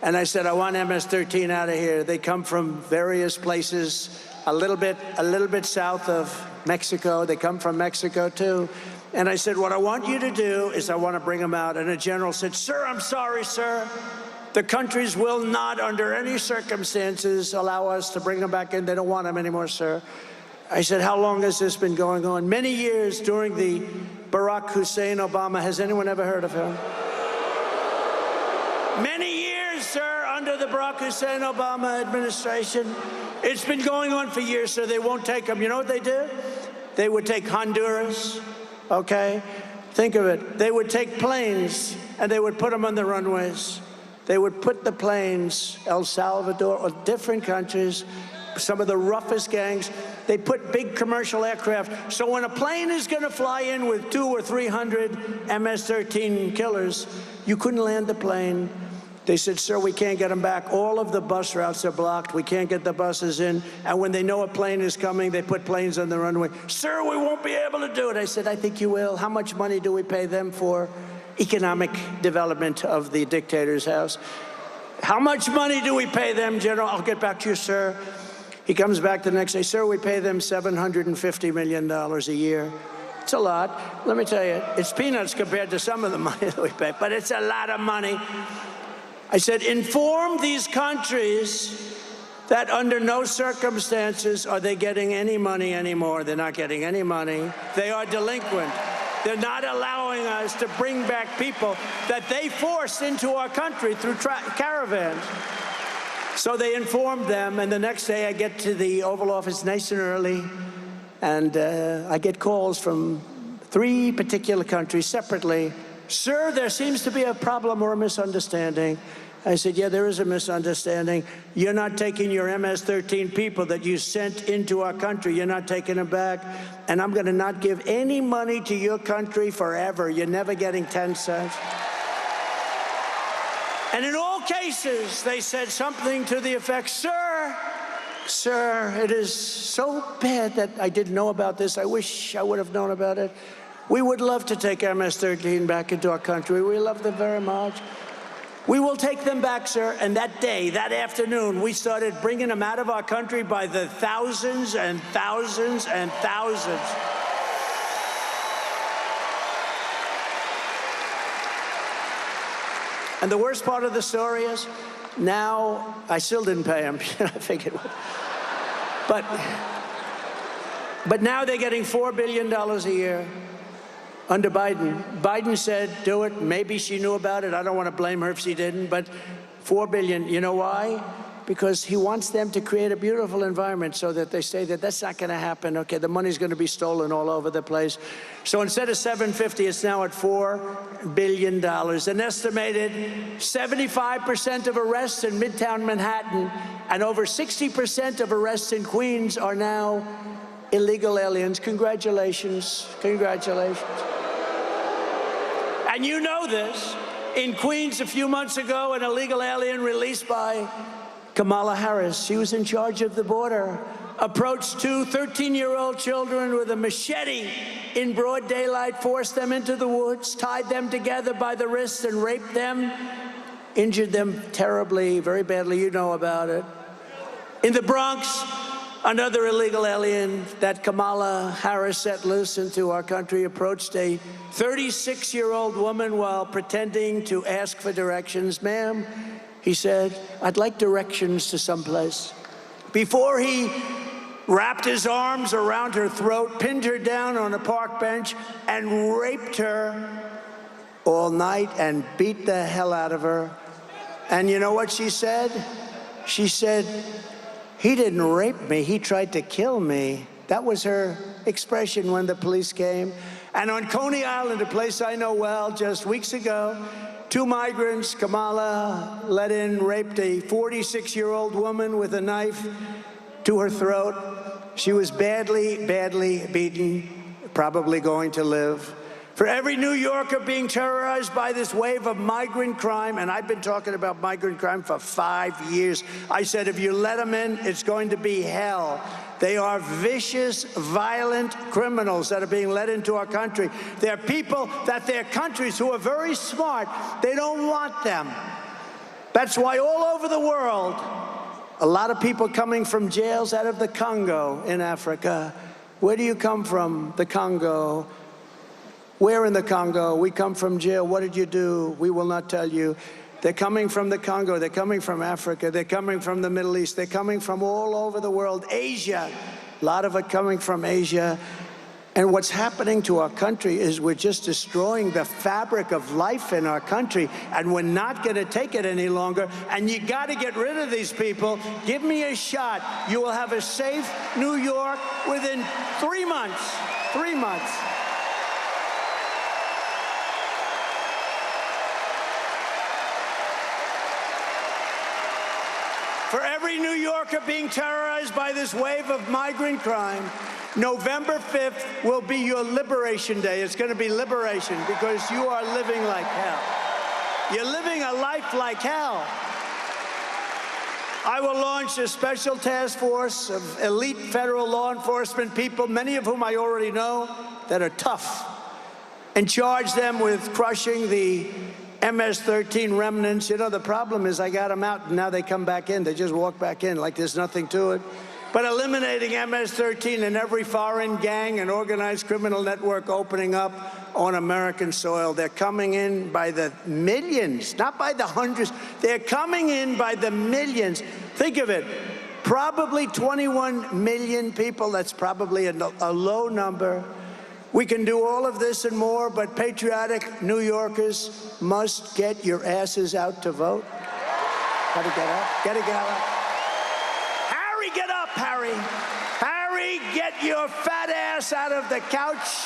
And I said, I want MS-13 out of here. They come from various places, a little bit south of Mexico. They come from Mexico, too. And I said, what I want you to do is I want to bring them out. And a general said, sir, I'm sorry, sir. The countries will not, under any circumstances, allow us to bring them back in. They don't want them anymore, sir. I said, how long has this been going on? Many years during the Barack Hussein Obama. Has anyone ever heard of him? Many years, sir, under the Barack Hussein Obama administration. It's been going on for years, so they won't take them. You know what they do? They would take Honduras, okay? Think of it. They would take planes, and they would put them on the runways. They would put the planes, El Salvador, or different countries, some of the roughest gangs. They put big commercial aircraft. So when a plane is going to fly in with 200 or 300 MS-13 killers, you couldn't land the plane. They said, sir, we can't get them back. All of the bus routes are blocked. We can't get the buses in. And when they know a plane is coming, they put planes on the runway. Sir, we won't be able to do it. I said, I think you will. How much money do we pay them for economic development of the dictator's house? How much money do we pay them, General? I'll get back to you, sir. He comes back the next day, sir, we pay them $750 million a year. It's a lot. Let me tell you, it's peanuts compared to some of the money that we pay, but it's a lot of money. I said, inform these countries that under no circumstances are they getting any money anymore. They're not getting any money. They are delinquent. They're not allowing us to bring back people that they forced into our country through caravans. So they informed them, and the next day I get to the Oval Office nice and early, and I get calls from 3 particular countries separately. Sir, there seems to be a problem or a misunderstanding. I said, yeah, there is a misunderstanding. You're not taking your MS-13 people that you sent into our country. You're not taking them back. And I'm going to not give any money to your country forever. You're never getting 10 cents. And in all cases, they said something to the effect, sir, it is so bad that I didn't know about this. I wish I would have known about it. We would love to take MS-13 back into our country. We love them very much. We will take them back, sir. And that day, that afternoon, we started bringing them out of our country by the thousands and thousands and thousands. And the worst part of the story is, now, I still didn't pay them. I figured, but now they're getting $4 billion a year under Biden. Biden said, do it. Maybe she knew about it. I don't want to blame her if she didn't, but $4 billion. You know why? Because he wants them to create a beautiful environment so that they say that that's not going to happen. Okay, the money's going to be stolen all over the place. So instead of $750, it's now at $4 billion. An estimated 75% of arrests in Midtown Manhattan and over 60% of arrests in Queens are now illegal aliens. Congratulations. Congratulations. And you know this. In Queens a few months ago, an illegal alien released by Kamala Harris, she was in charge of the border, approached two 13-year-old children with a machete in broad daylight, forced them into the woods, tied them together by the wrists and raped them, injured them terribly, very badly. You know about it. In the Bronx, another illegal alien that Kamala Harris set loose into our country approached a 36-year-old woman while pretending to ask for directions. Ma'am, he said, I'd like directions to someplace. Before he wrapped his arms around her throat, pinned her down on a park bench, and raped her all night and beat the hell out of her. And you know what she said? She said, he didn't rape me, he tried to kill me. That was her expression when the police came. And on Coney Island, a place I know well, just weeks ago, two migrants, Kamala let in, raped a 46-year-old woman with a knife to her throat. She was badly, badly beaten, probably going to live. For every New Yorker being terrorized by this wave of migrant crime, and I've been talking about migrant crime for 5 years, I said, if you let them in, it's going to be hell. They are vicious, violent criminals that are being let into our country. They're people that their countries who are very smart, they don't want them. That's why all over the world, a lot of people coming from jails out of the Congo in Africa. Where do you come from? The Congo. Where in the Congo? We come from jail. What did you do? We will not tell you. They're coming from the Congo. They're coming from Africa. They're coming from the Middle East. They're coming from all over the world. Asia, a lot of it coming from Asia. And what's happening to our country is we're just destroying the fabric of life in our country, and we're not going to take it any longer. And you got to get rid of these people. Give me a shot. You will have a safe New York within 3 months. 3 months. For every New Yorker being terrorized by this wave of migrant crime, November 5th will be your liberation day. It's going to be liberation because you are living like hell. You're living a life like hell. I will launch a special task force of elite federal law enforcement people, many of whom I already know, that are tough, and charge them with crushing the MS-13 remnants. You know, the problem is I got them out, and now they come back in. They just walk back in like there's nothing to it. But eliminating MS-13 in every foreign gang and organized criminal network opening up on American soil. They're coming in by the millions, not by the hundreds. They're coming in by the millions. Think of it. Probably 21 million people. That's probably a low number. We can do all of this and more, but patriotic New Yorkers must get your asses out to vote. Gotta get up. Gotta get up. Harry, get up, Harry. Harry, get your fat ass out of the couch.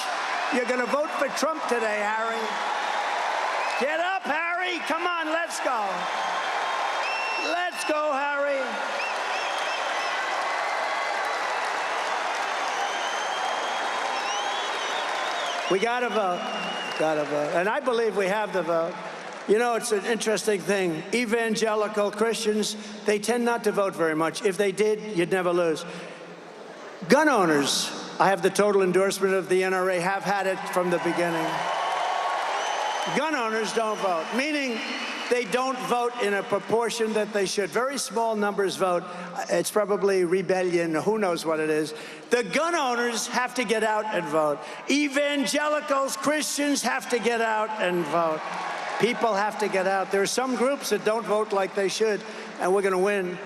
You're gonna vote for Trump today, Harry. Get up, Harry. Come on, let's go. Let's go, Harry. We gotta vote. Gotta vote. And I believe we have the vote. You know, it's an interesting thing. Evangelical Christians, they tend not to vote very much. If they did, you'd never lose. Gun owners, I have the total endorsement of the NRA, have had it from the beginning. Gun owners don't vote, meaning they don't vote in a proportion that they should. Very small numbers vote. It's probably rebellion, who knows what it is. The gun owners have to get out and vote. Evangelicals, Christians have to get out and vote. People have to get out. There are some groups that don't vote like they should, and we're going to win.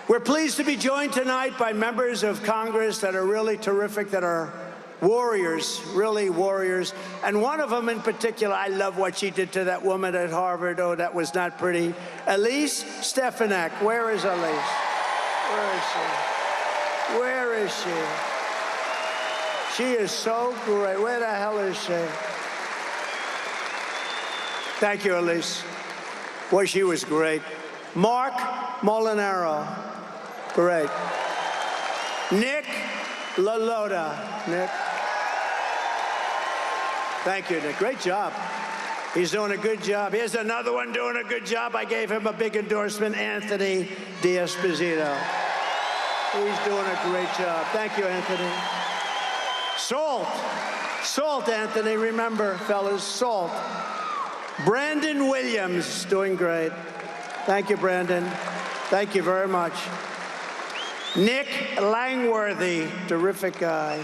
We're pleased to be joined tonight by members of Congress that are really terrific, that are warriors, really warriors. And one of them in particular, I love what she did to that woman at Harvard. Oh, that was not pretty. Elise Stefanik. Where is Elise? Where is she? Where is she? She is so great. Where the hell is she? Thank you, Elise. Boy, she was great. Mark Molinaro. Great. Nick LaLota. Nick. Thank you, Nick. Great job. He's doing a good job. Here's another one doing a good job. I gave him a big endorsement, Anthony D'Esposito. He's doing a great job. Thank you, Anthony. Salt. Salt, Anthony. Remember, fellas, salt. Brandon Williams, doing great. Thank you, Brandon. Thank you very much. Nick Langworthy, terrific guy.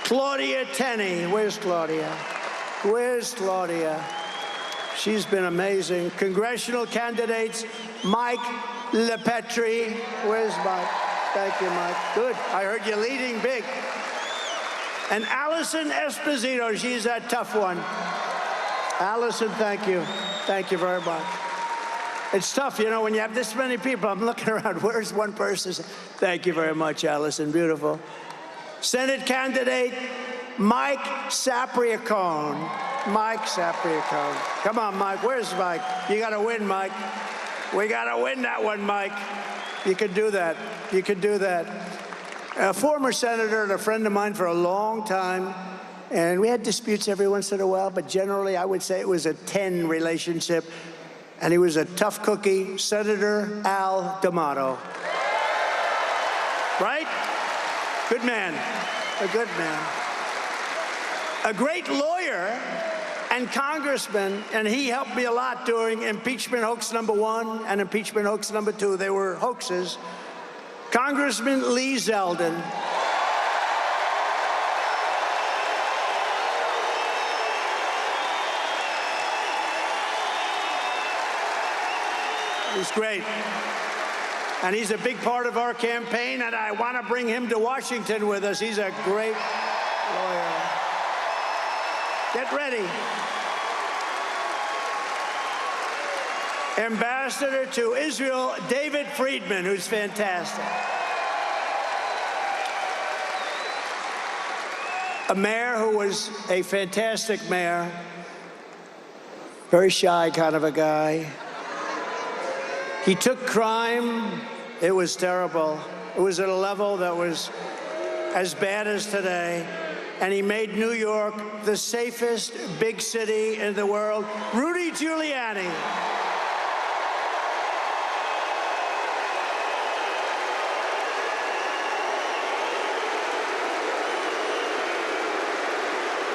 Claudia Tenney. Where's Claudia? Where's Claudia? She's been amazing. Congressional candidates, Mike LePetri. Where's Mike? Thank you, Mike. Good. I heard you leading big. And Allison Esposito. She's a tough one. Allison, thank you. Thank you very much. It's tough, you know, when you have this many people. I'm looking around. Where's one person? Thank you very much, Allison. Beautiful. Senate candidate Mike Sapriacone. Mike Sapriacone. Come on, Mike. Where's Mike? You got to win, Mike. We got to win that one, Mike. You can do that. You can do that. A former senator and a friend of mine for a long time. And we had disputes every once in a while, but generally I would say it was a 10 relationship. And he was a tough cookie, Senator Al D'Amato. Right? Good man. A good man. A great lawyer and congressman, and he helped me a lot during impeachment hoax #1 and impeachment hoax #2. They were hoaxes. Congressman Lee Zeldin. He's great. And he's a big part of our campaign, and I want to bring him to Washington with us. He's a great lawyer. Get ready. Ambassador to Israel, David Friedman, who's fantastic. A mayor who was a fantastic mayor, very shy kind of a guy. He took crime. It was terrible. It was at a level that was as bad as today. And he made New York the safest big city in the world. Rudy Giuliani.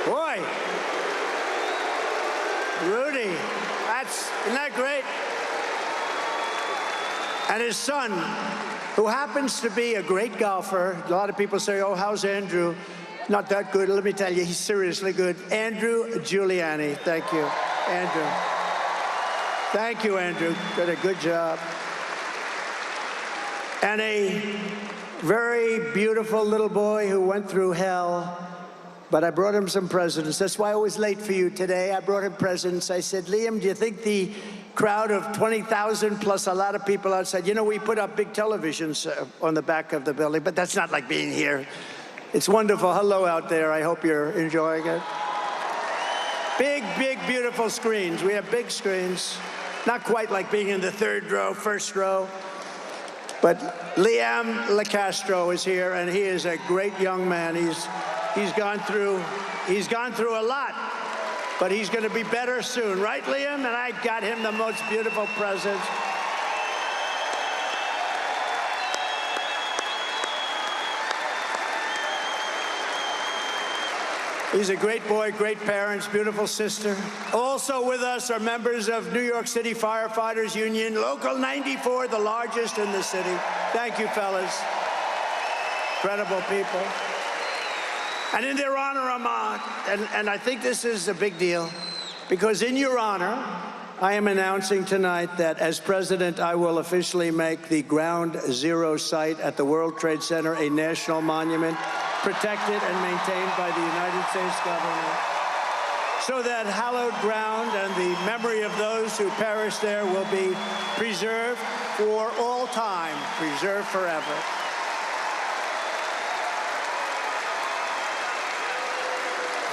Boy. Rudy. Isn't that great? And his son, who happens to be a great golfer. A lot of people say, oh, how's Andrew? Not that good. Let me tell you, he's seriously good. Andrew Giuliani. Thank you, Andrew. Thank you, Andrew. Did a good job. And a very beautiful little boy who went through hell. But I brought him some presents. That's why I was late for you today. I brought him presents. I said, Liam, do you think the crowd of 20,000 plus a lot of people outside, you know, we put up big televisions on the back of the building, but that's not like being here. It's wonderful. Hello out there. I hope you're enjoying it. Big, big, beautiful screens. We have big screens. Not quite like being in the third row, first row. But Liam LaCastro is here, and he is a great young man. He's gone through a lot, but he's going to be better soon. Right, Liam? And I got him the most beautiful presents. He's a great boy, great parents, beautiful sister. Also with us are members of New York City Firefighters Union, Local 94, the largest in the city. Thank you, fellas. Incredible people. And in their honor, Ahmad, and I think this is a big deal, because in your honor, I am announcing tonight that as president, I will officially make the Ground Zero site at the World Trade Center a national monument, protected and maintained by the United States government, so that hallowed ground and the memory of those who perished there will be preserved for all time, preserved forever.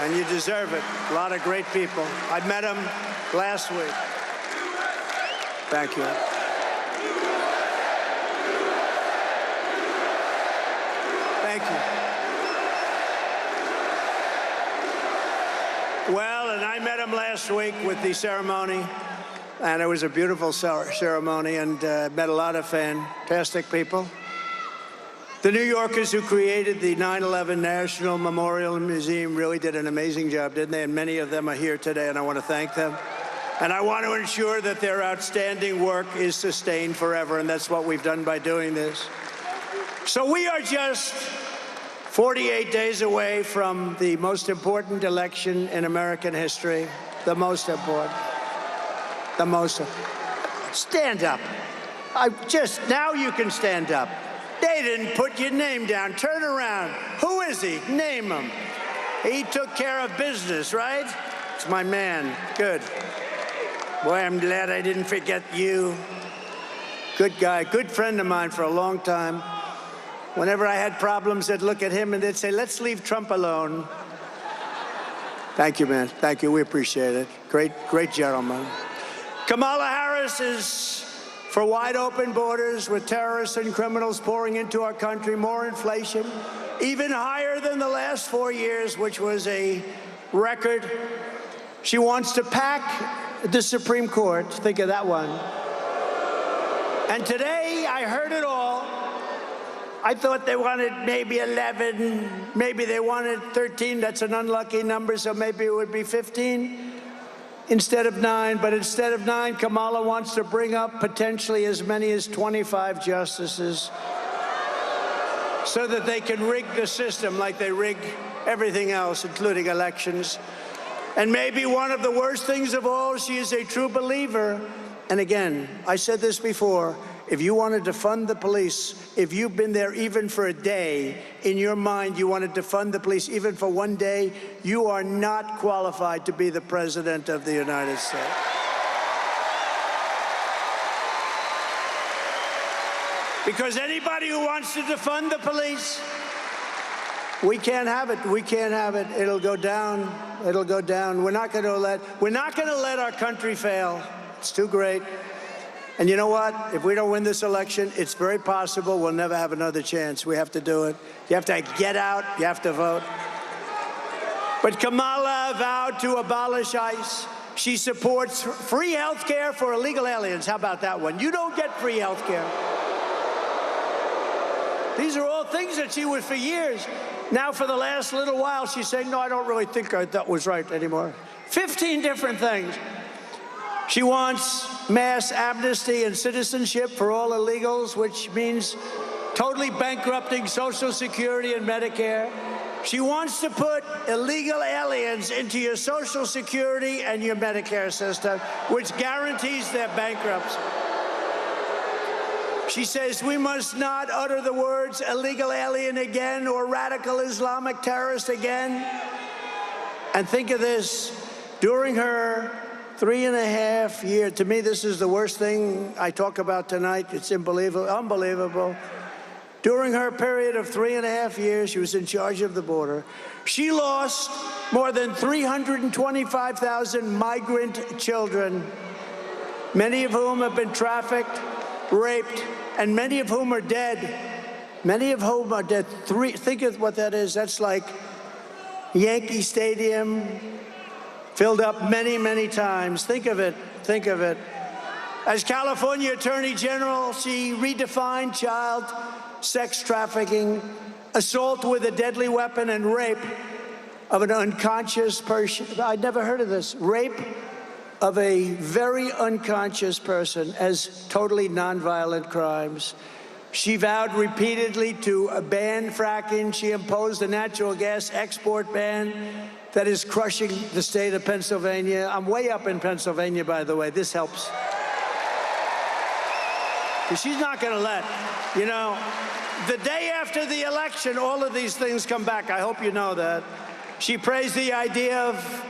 And you deserve it. A lot of great people. I met them last week. Thank you. Thank you. Well, and I met him last week with the ceremony, and it was a beautiful ceremony, and met a lot of fantastic people. The New Yorkers who created the 9/11 National Memorial Museum really did an amazing job, didn't they? And many of them are here today, and I want to thank them. And I want to ensure that their outstanding work is sustained forever, and that's what we've done by doing this. So we are just 48 days away from the most important election in American history, the most important. The most. Stand up. Now you can stand up. They didn't put your name down. Turn around. Who is he? Name him. He took care of business, right? It's my man. Good. Boy, I'm glad I didn't forget you. Good guy, good friend of mine for a long time. Whenever I had problems, I'd look at him and they'd say, let's leave Trump alone. Thank you, man. Thank you. We appreciate it. Great gentleman. Kamala Harris is for wide open borders with terrorists and criminals pouring into our country, more inflation, even higher than the last 4 years, which was a record. She wants to pack the Supreme Court. Think of that one. And today, I heard it all. I thought they wanted maybe 11, maybe they wanted 13. That's an unlucky number, so maybe it would be 15. Instead of 9, but instead of 9, Kamala wants to bring up potentially as many as 25 justices so that they can rig the system like they rig everything else, including elections. And maybe one of the worst things of all, she is a true believer. And again, I said this before, if you want to defund the police, if you've been there even for a day, in your mind you want to defund the police even for one day, you are not qualified to be the President of the United States. Because anybody who wants to defund the police, we can't have it. We can't have it. It'll go down. It'll go down. We're not going to let our country fail. It's too great. And you know what? If we don't win this election, it's very possible we'll never have another chance. We have to do it. You have to get out. You have to vote. But Kamala vowed to abolish ICE. She supports free health care for illegal aliens. How about that one? You don't get free health care. These are all things that she was for years. Now, for the last little while, she's saying, no, I don't really think that was right anymore. 15 different things. She wants mass amnesty and citizenship for all illegals, which means totally bankrupting Social Security and Medicare. She wants to put illegal aliens into your Social Security and your Medicare system, which guarantees their bankruptcy. She says we must not utter the words illegal alien again or radical Islamic terrorist again. And think of this, during her 3.5 years, to me this is the worst thing I talk about tonight, it's unbelievable. During her period of 3.5 years, she was in charge of the border. She lost more than 325,000 migrant children, many of whom have been trafficked, raped, and many of whom are dead. Many of whom are dead. Think of what that is. That's like Yankee Stadium filled up many, many times. Think of it. Think of it. As California Attorney General, she redefined child sex trafficking, assault with a deadly weapon, and rape of an unconscious person. I'd never heard of this. Rape of a very unconscious person as totally nonviolent crimes. She vowed repeatedly to ban fracking. She imposed a natural gas export ban that is crushing the state of Pennsylvania. I'm way up in Pennsylvania, by the way. This helps. She's not going to let, you know, the day after the election, all of these things come back. I hope you know that. She praised the idea of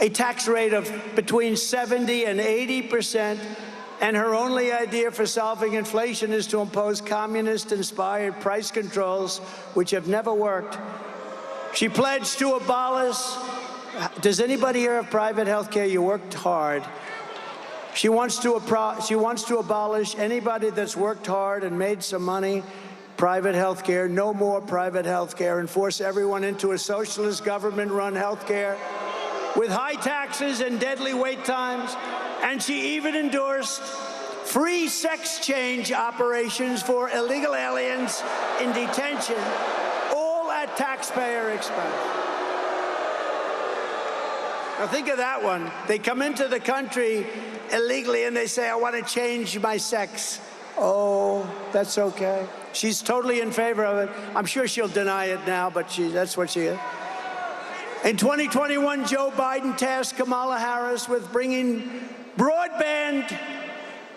a tax rate of between 70 and 80%, and her only idea for solving inflation is to impose communist-inspired price controls, which have never worked. She pledged to abolish. Does anybody here have private health care? You worked hard. She wants to abolish anybody that's worked hard and made some money. Private health care, no more private health care, and force everyone into a socialist government-run health care with high taxes and deadly wait times. And she even endorsed free sex change operations for illegal aliens in detention, all at taxpayer expense. Now think of that one. They come into the country illegally and they say, I want to change my sex. Oh, that's okay. She's totally in favor of it. I'm sure she'll deny it now, but that's what she is. In 2021, Joe Biden tasked Kamala Harris with bringing broadband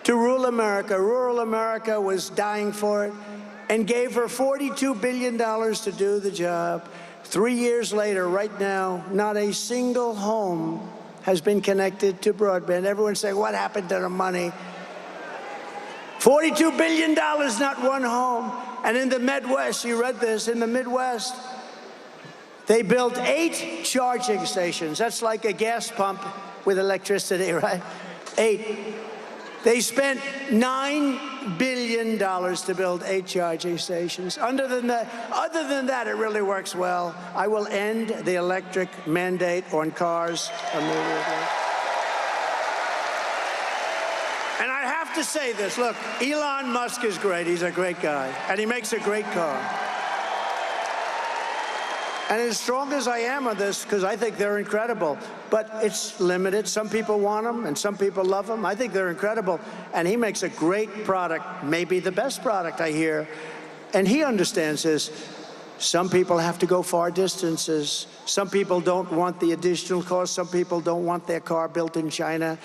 to rural America. Rural America was dying for it, and gave her $42 billion to do the job. 3 years later, right now, not a single home has been connected to broadband. Everyone's saying, what happened to the money? $42 billion, not one home. And in the Midwest, you read this, in the Midwest, they built 8 charging stations. That's like a gas pump with electricity, right? 8. They spent $9 billion to build 8 charging stations. Other than that, it really works well. I will end the electric mandate on cars immediately. And I have to say this, look, Elon Musk is great. He's a great guy, and he makes a great car. And as strong as I am on this, because I think they're incredible, but it's limited. Some people want them, and some people love them. I think they're incredible. And he makes a great product, maybe the best product I hear. And he understands this. Some people have to go far distances. Some people don't want the additional cost. Some people don't want their car built in China.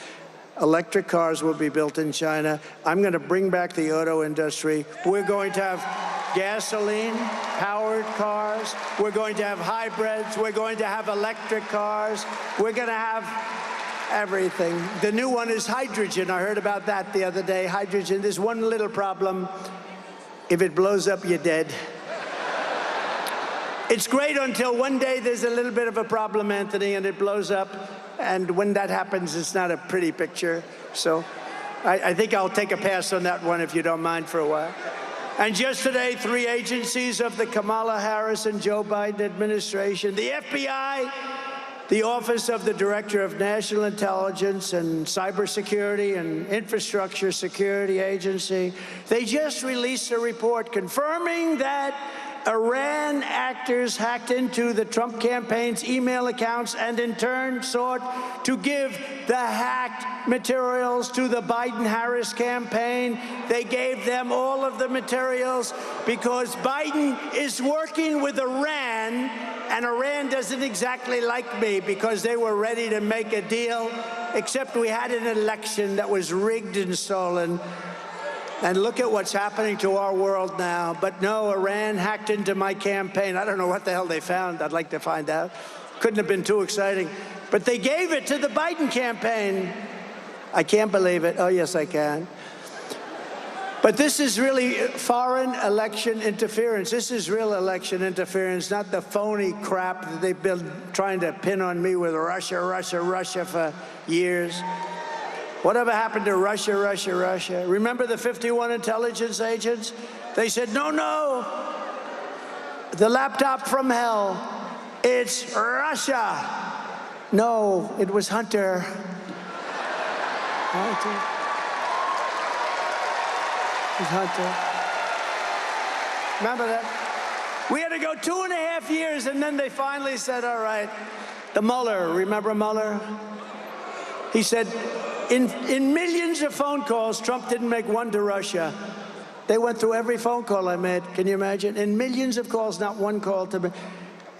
Electric cars will be built in China. I'm going to bring back the auto industry. We're going to have gasoline-powered cars. We're going to have hybrids. We're going to have electric cars. We're going to have everything. The new one is hydrogen. I heard about that the other day. Hydrogen. There's one little problem. If it blows up, you're dead. It's great until one day there's a little bit of a problem, Anthony, and it blows up. And when that happens, it's not a pretty picture. So I think I'll take a pass on that one, if you don't mind, for a while. And just today, 3 agencies of the Kamala Harris and Joe Biden administration, the FBI, the Office of the Director of National Intelligence and Cybersecurity and Infrastructure Security Agency, they just released a report confirming that Iran actors hacked into the Trump campaign's email accounts and in turn sought to give the hacked materials to the Biden-Harris campaign. They gave them all of the materials because Biden is working with Iran, and Iran doesn't exactly like me because they were ready to make a deal, except we had an election that was rigged and stolen. And look at what's happening to our world now. But no, Iran hacked into my campaign. I don't know what the hell they found. I'd like to find out. Couldn't have been too exciting. But they gave it to the Biden campaign. I can't believe it. Oh, yes, I can. But this is really foreign election interference. This is real election interference, not the phony crap that they've been trying to pin on me with Russia, Russia, Russia for years. Whatever happened to Russia, Russia, Russia? Remember the 51 intelligence agents? They said, no, no, the laptop from hell, it's Russia. No, it was Hunter. Hunter. It was Hunter. Remember that? We had to go 2.5 years, and then they finally said, all right. The Mueller, remember Mueller? He said, in millions of phone calls, Trump didn't make one to Russia. They went through every phone call I made. Can you imagine? In millions of calls, not one call to me.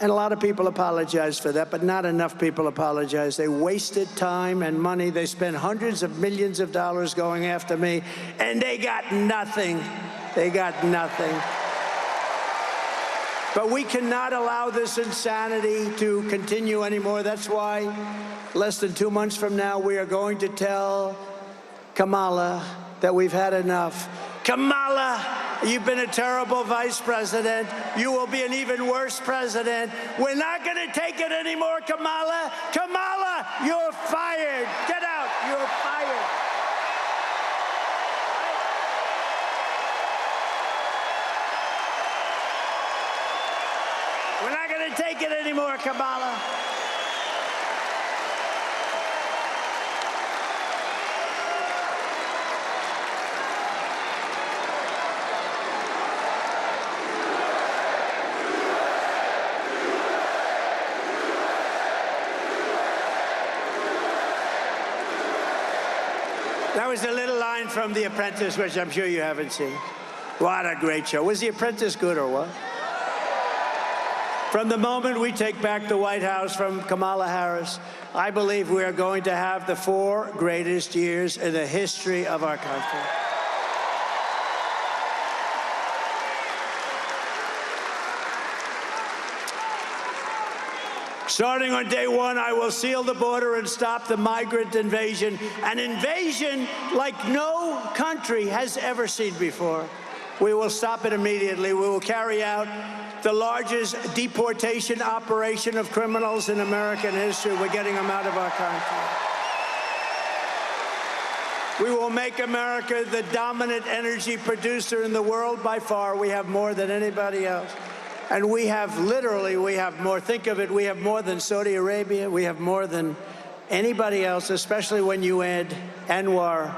And a lot of people apologize for that, but not enough people apologize. They wasted time and money. They spent hundreds of millions of dollars going after me, and they got nothing. They got nothing. But we cannot allow this insanity to continue anymore. That's why less than 2 months from now, we are going to tell Kamala that we've had enough. Kamala, you've been a terrible vice president. You will be an even worse president. We're not going to take it anymore, Kamala. Kamala, you're fired. Get out. You're fired. We're not going to take it anymore, Kamala. That was a little line from The Apprentice, which I'm sure you haven't seen. What a great show. Was The Apprentice good or what? From the moment we take back the White House from Kamala Harris, I believe we are going to have the 4 greatest years in the history of our country. Starting on day 1, I will seal the border and stop the migrant invasion, an invasion like no country has ever seen before. We will stop it immediately. We will carry out the largest deportation operation of criminals in American history. We're getting them out of our country. We will make America the dominant energy producer in the world by far. We have more than anybody else. And we have literally, we have more. Think of it, we have more than Saudi Arabia. We have more than anybody else, especially when you add Anwar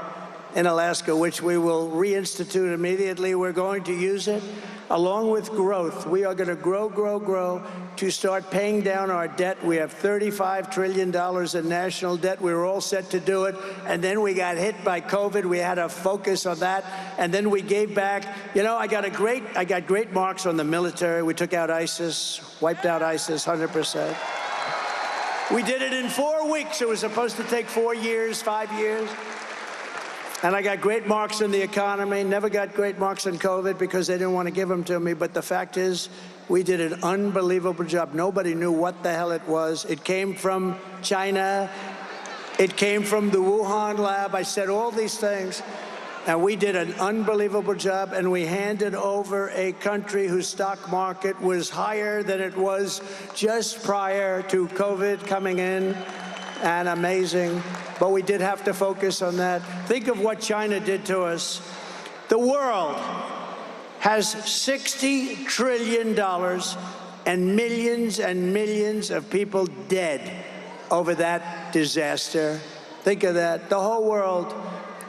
in Alaska, which we will reinstitute immediately. We're going to use it along with growth. We are going to grow to start paying down our debt. We have $35 trillion in national debt. We were all set to do it. And then we got hit by COVID. We had to focus on that. And then we gave back. You know, I got great marks on the military. We took out ISIS, wiped out ISIS 100%. We did it in 4 weeks. It was supposed to take 4 years, 5 years. And I got great marks in the economy, never got great marks in COVID because they didn't want to give them to me. But the fact is, we did an unbelievable job. Nobody knew what the hell it was. It came from China. It came from the Wuhan lab. I said all these things. And we did an unbelievable job. And we handed over a country whose stock market was higher than it was just prior to COVID coming in. And amazing. But we did have to focus on that. Think of what China did to us. The world has $60 trillion and millions of people dead over that disaster. Think of that. The whole world,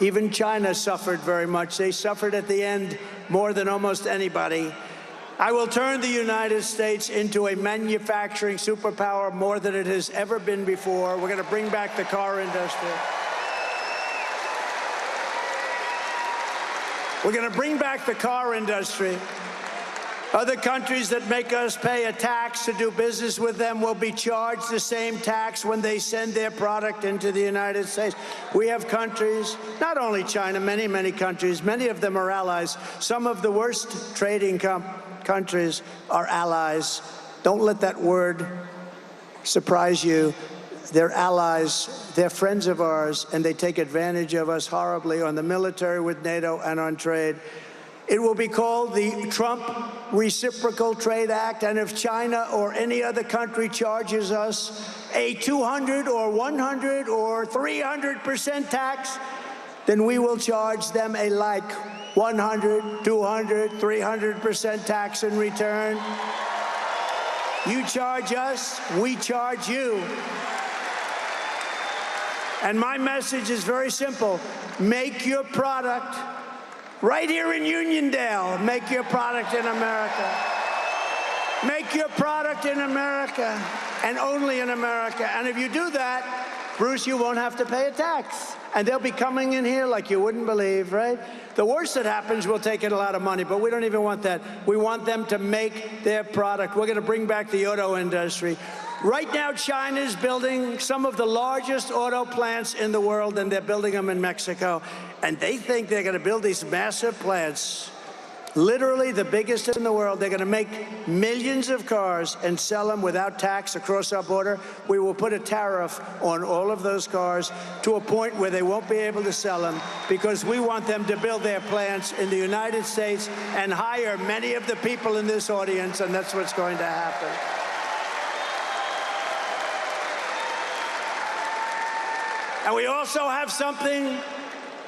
even China suffered very much. They suffered at the end more than almost anybody. I will turn the United States into a manufacturing superpower more than it has ever been before. We're going to bring back the car industry. We're going to bring back the car industry. Other countries that make us pay a tax to do business with them will be charged the same tax when they send their product into the United States. We have countries, not only China, many countries, many of them are allies. Some of the worst trading countries are allies. Don't let that word surprise you. They're allies, they're friends of ours, and they take advantage of us horribly on the military with NATO and on trade. It will be called the Trump Reciprocal Trade Act, and if China or any other country charges us a 200 or 100 or 300% tax, then we will charge them a like 100, 200, 300% tax in return. You charge us, we charge you. And my message is very simple. Make your product right here in Uniondale. Make your product in America. Make your product in America and only in America. And if you do that, Bruce, you won't have to pay a tax. And they'll be coming in here like you wouldn't believe, right? The worst that happens, we'll take in a lot of money, but we don't even want that. We want them to make their product. We're going to bring back the auto industry. Right now, China's building some of the largest auto plants in the world, and they're building them in Mexico. And they think they're going to build these massive plants, literally the biggest in the world. They're going to make millions of cars and sell them without tax across our border. We will put a tariff on all of those cars to a point where they won't be able to sell them, because we want them to build their plants in the United States and hire many of the people in this audience, and that's what's going to happen. And we also have something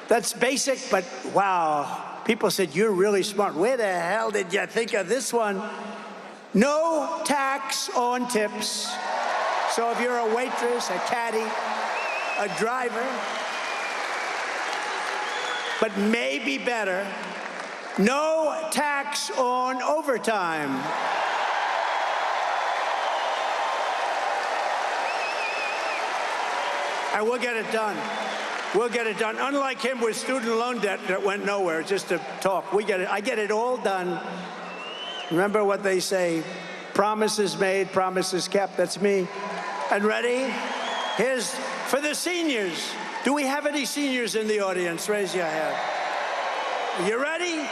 that's basic, but wow. People said, you're really smart. Where the hell did you think of this one? No tax on tips. So if you're a waitress, a caddy, a driver, but maybe better, no tax on overtime. And we'll get it done. We'll get it done. Unlike him with student loan debt that went nowhere, just to talk. We get it. I get it all done. Remember what they say, promises made, promises kept. That's me. And ready? Here's for the seniors. Do we have any seniors in the audience? Raise your hand. You ready?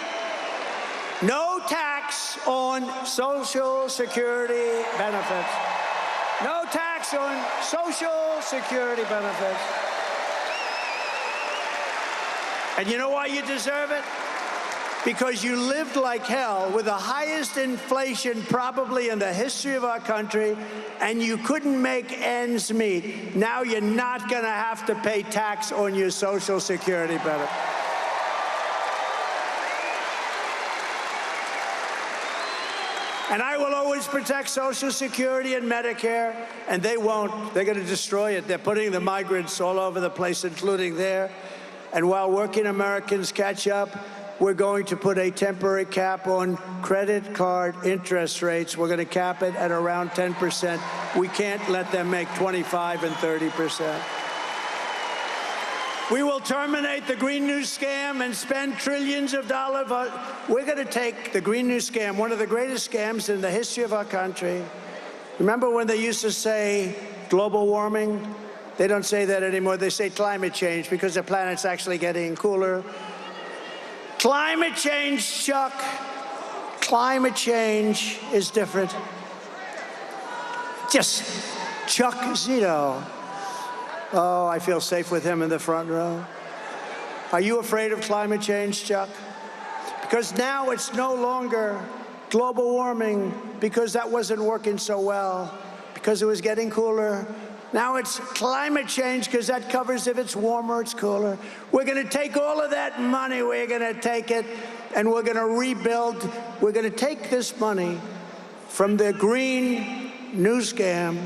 No tax on Social Security benefits. No tax on Social Security benefits. And you know why you deserve it? Because you lived like hell with the highest inflation probably in the history of our country, and you couldn't make ends meet. Now you're not going to have to pay tax on your Social Security benefit. And I will always protect Social Security and Medicare, and they won't. They're going to destroy it. They're putting the migrants all over the place, including there. And while working Americans catch up, we're going to put a temporary cap on credit card interest rates. We're going to cap it at around 10%. We can't let them make 25 and 30%. We will terminate the Green New Scam and spend trillions of dollars. We're going to take the Green New Scam, one of the greatest scams in the history of our country. Remember when they used to say global warming? They don't say that anymore. They say climate change, because the planet's actually getting cooler. Climate change, Chuck. Climate change is different. Just Chuck Zito. Oh, I feel safe with him in the front row. Are you afraid of climate change, Chuck? Because now it's no longer global warming, because that wasn't working so well, because it was getting cooler. Now it's climate change, because that covers if it's warmer, it's cooler. We're going to take all of that money, we're going to take it, and we're going to rebuild. We're going to take this money from the Green New Scam.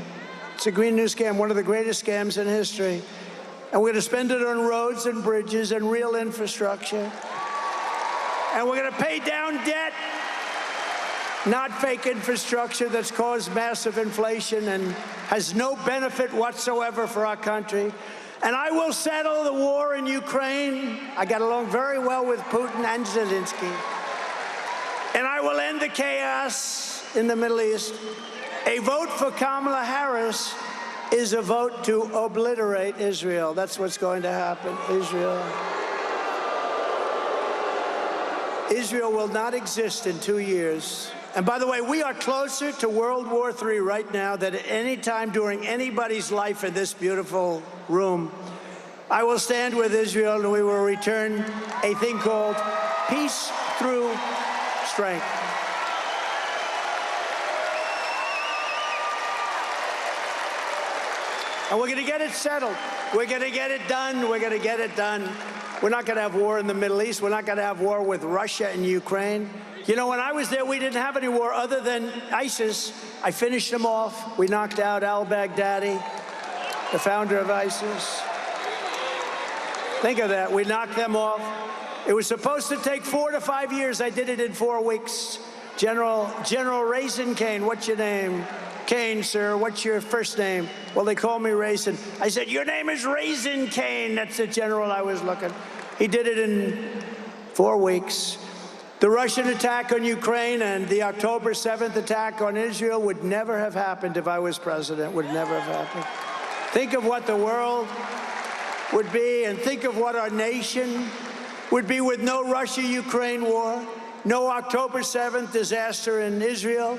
It's a Green New Scam, one of the greatest scams in history. And we're going to spend it on roads and bridges and real infrastructure. And we're going to pay down debt, not fake infrastructure that's caused massive inflation and has no benefit whatsoever for our country. And I will settle the war in Ukraine. I got along very well with Putin and Zelensky. And I will end the chaos in the Middle East. A vote for Kamala Harris is a vote to obliterate Israel. That's what's going to happen, Israel. Israel will not exist in 2 years. And by the way, we are closer to World War III right now than at any time during anybody's life in this beautiful room. I will stand with Israel, and we will return a thing called peace through strength. And we're going to get it settled. We're going to get it done. We're going to get it done. We're not going to have war in the Middle East. We're not going to have war with Russia and Ukraine. You know, when I was there, we didn't have any war other than ISIS. I finished them off. We knocked out al-Baghdadi, the founder of ISIS. Think of that. We knocked them off. It was supposed to take 4 to 5 years. I did it in 4 weeks. General Raisin Kane, what's your name? Kane, sir, what's your first name? Well, they call me Raisin. I said, your name is Raisin Kane. That's the general I was looking. He did it in 4 weeks. The Russian attack on Ukraine and the October 7th attack on Israel would never have happened if I was president, would never have happened. Think of what the world would be, and think of what our nation would be with no Russia-Ukraine war, no October 7th disaster in Israel,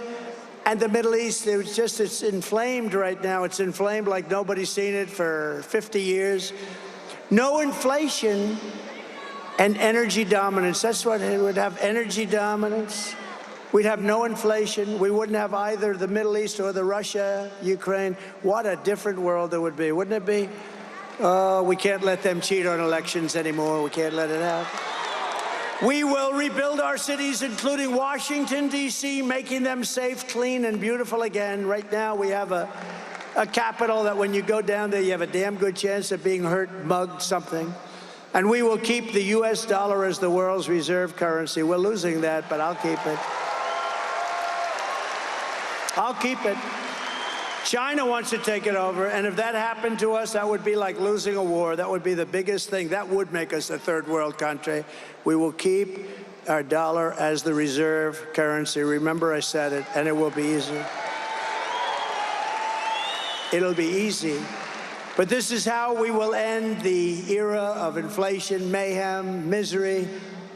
and the Middle East. It's inflamed right now. It's inflamed like nobody's seen it for 50 years. No inflation and energy dominance. That's what it would have, energy dominance. We'd have no inflation. We wouldn't have either the Middle East or the Russia, Ukraine. What a different world it would be, wouldn't it be? Oh, we can't let them cheat on elections anymore. We can't let it happen. We will rebuild our cities, including Washington, D.C., making them safe, clean, and beautiful again. Right now, we have a capital that when you go down there, you have a damn good chance of being hurt, mugged, something. And we will keep the U.S. dollar as the world's reserve currency. We're losing that, but I'll keep it. I'll keep it. China wants to take it over, and if that happened to us, that would be like losing a war. That would be the biggest thing. That would make us a third world country. We will keep our dollar as the reserve currency. Remember I said it, and it will be easy. It'll be easy. But this is how we will end the era of inflation, mayhem, misery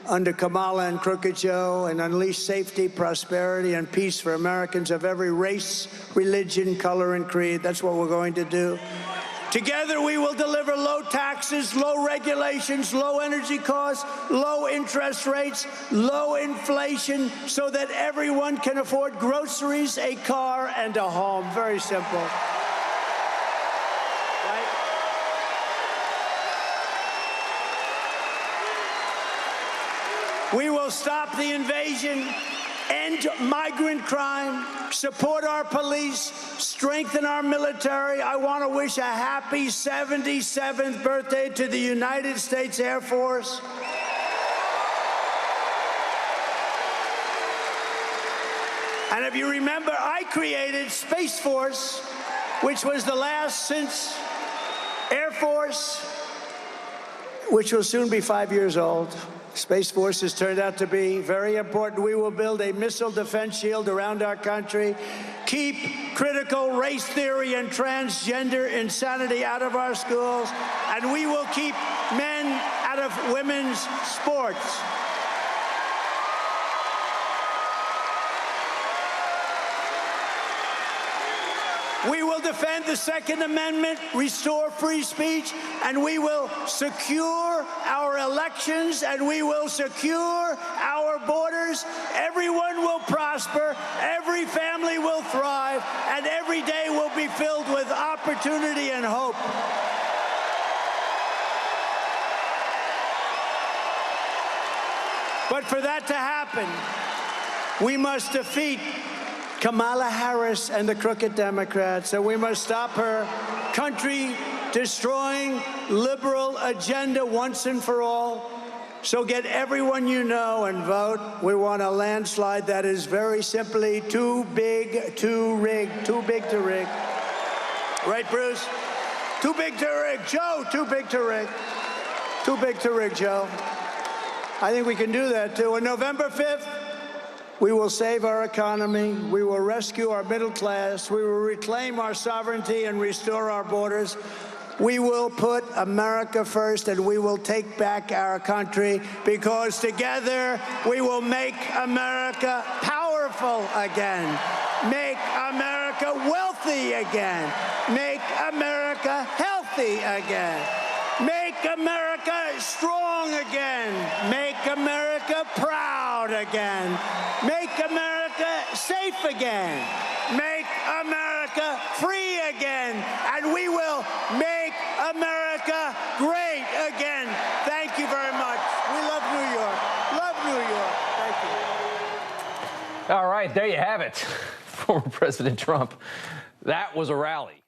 under Kamala and Crooked Joe, and unleash safety, prosperity, and peace for Americans of every race, religion, color, and creed. That's what we're going to do. Together, we will deliver low taxes, low regulations, low energy costs, low interest rates, low inflation, so that everyone can afford groceries, a car, and a home. Very simple. We will stop the invasion, end migrant crime, support our police, strengthen our military. I want to wish a happy 77th birthday to the United States Air Force. And if you remember, I created Space Force, which was the last since Air Force, which will soon be 5 years old. Space Force has turned out to be very important. We will build a missile defense shield around our country, keep critical race theory and transgender insanity out of our schools, and we will keep men out of women's sports. We will defend the Second Amendment, restore free speech, and we will secure our elections, and we will secure our borders. Everyone will prosper, every family will thrive, and every day will be filled with opportunity and hope. But for that to happen, we must defeat Kamala Harris and the crooked Democrats, and we must stop her country-destroying liberal agenda once and for all. So get everyone you know and vote. We want a landslide that is very simply too big to rig. Too big to rig. Right, Bruce? Too big to rig. Joe, too big to rig. Too big to rig, Joe. I think we can do that, too. On November 5th, we will save our economy, we will rescue our middle class, we will reclaim our sovereignty and restore our borders. We will put America first, and we will take back our country, because together we will make America powerful again, make America wealthy again, make America healthy again, make America strong again, make America proud again, make America safe again, make America free again, and we will make America great again. Thank you very much. We love New York. Love New York. Thank you. All right, there you have it. Former President Trump. That was a rally.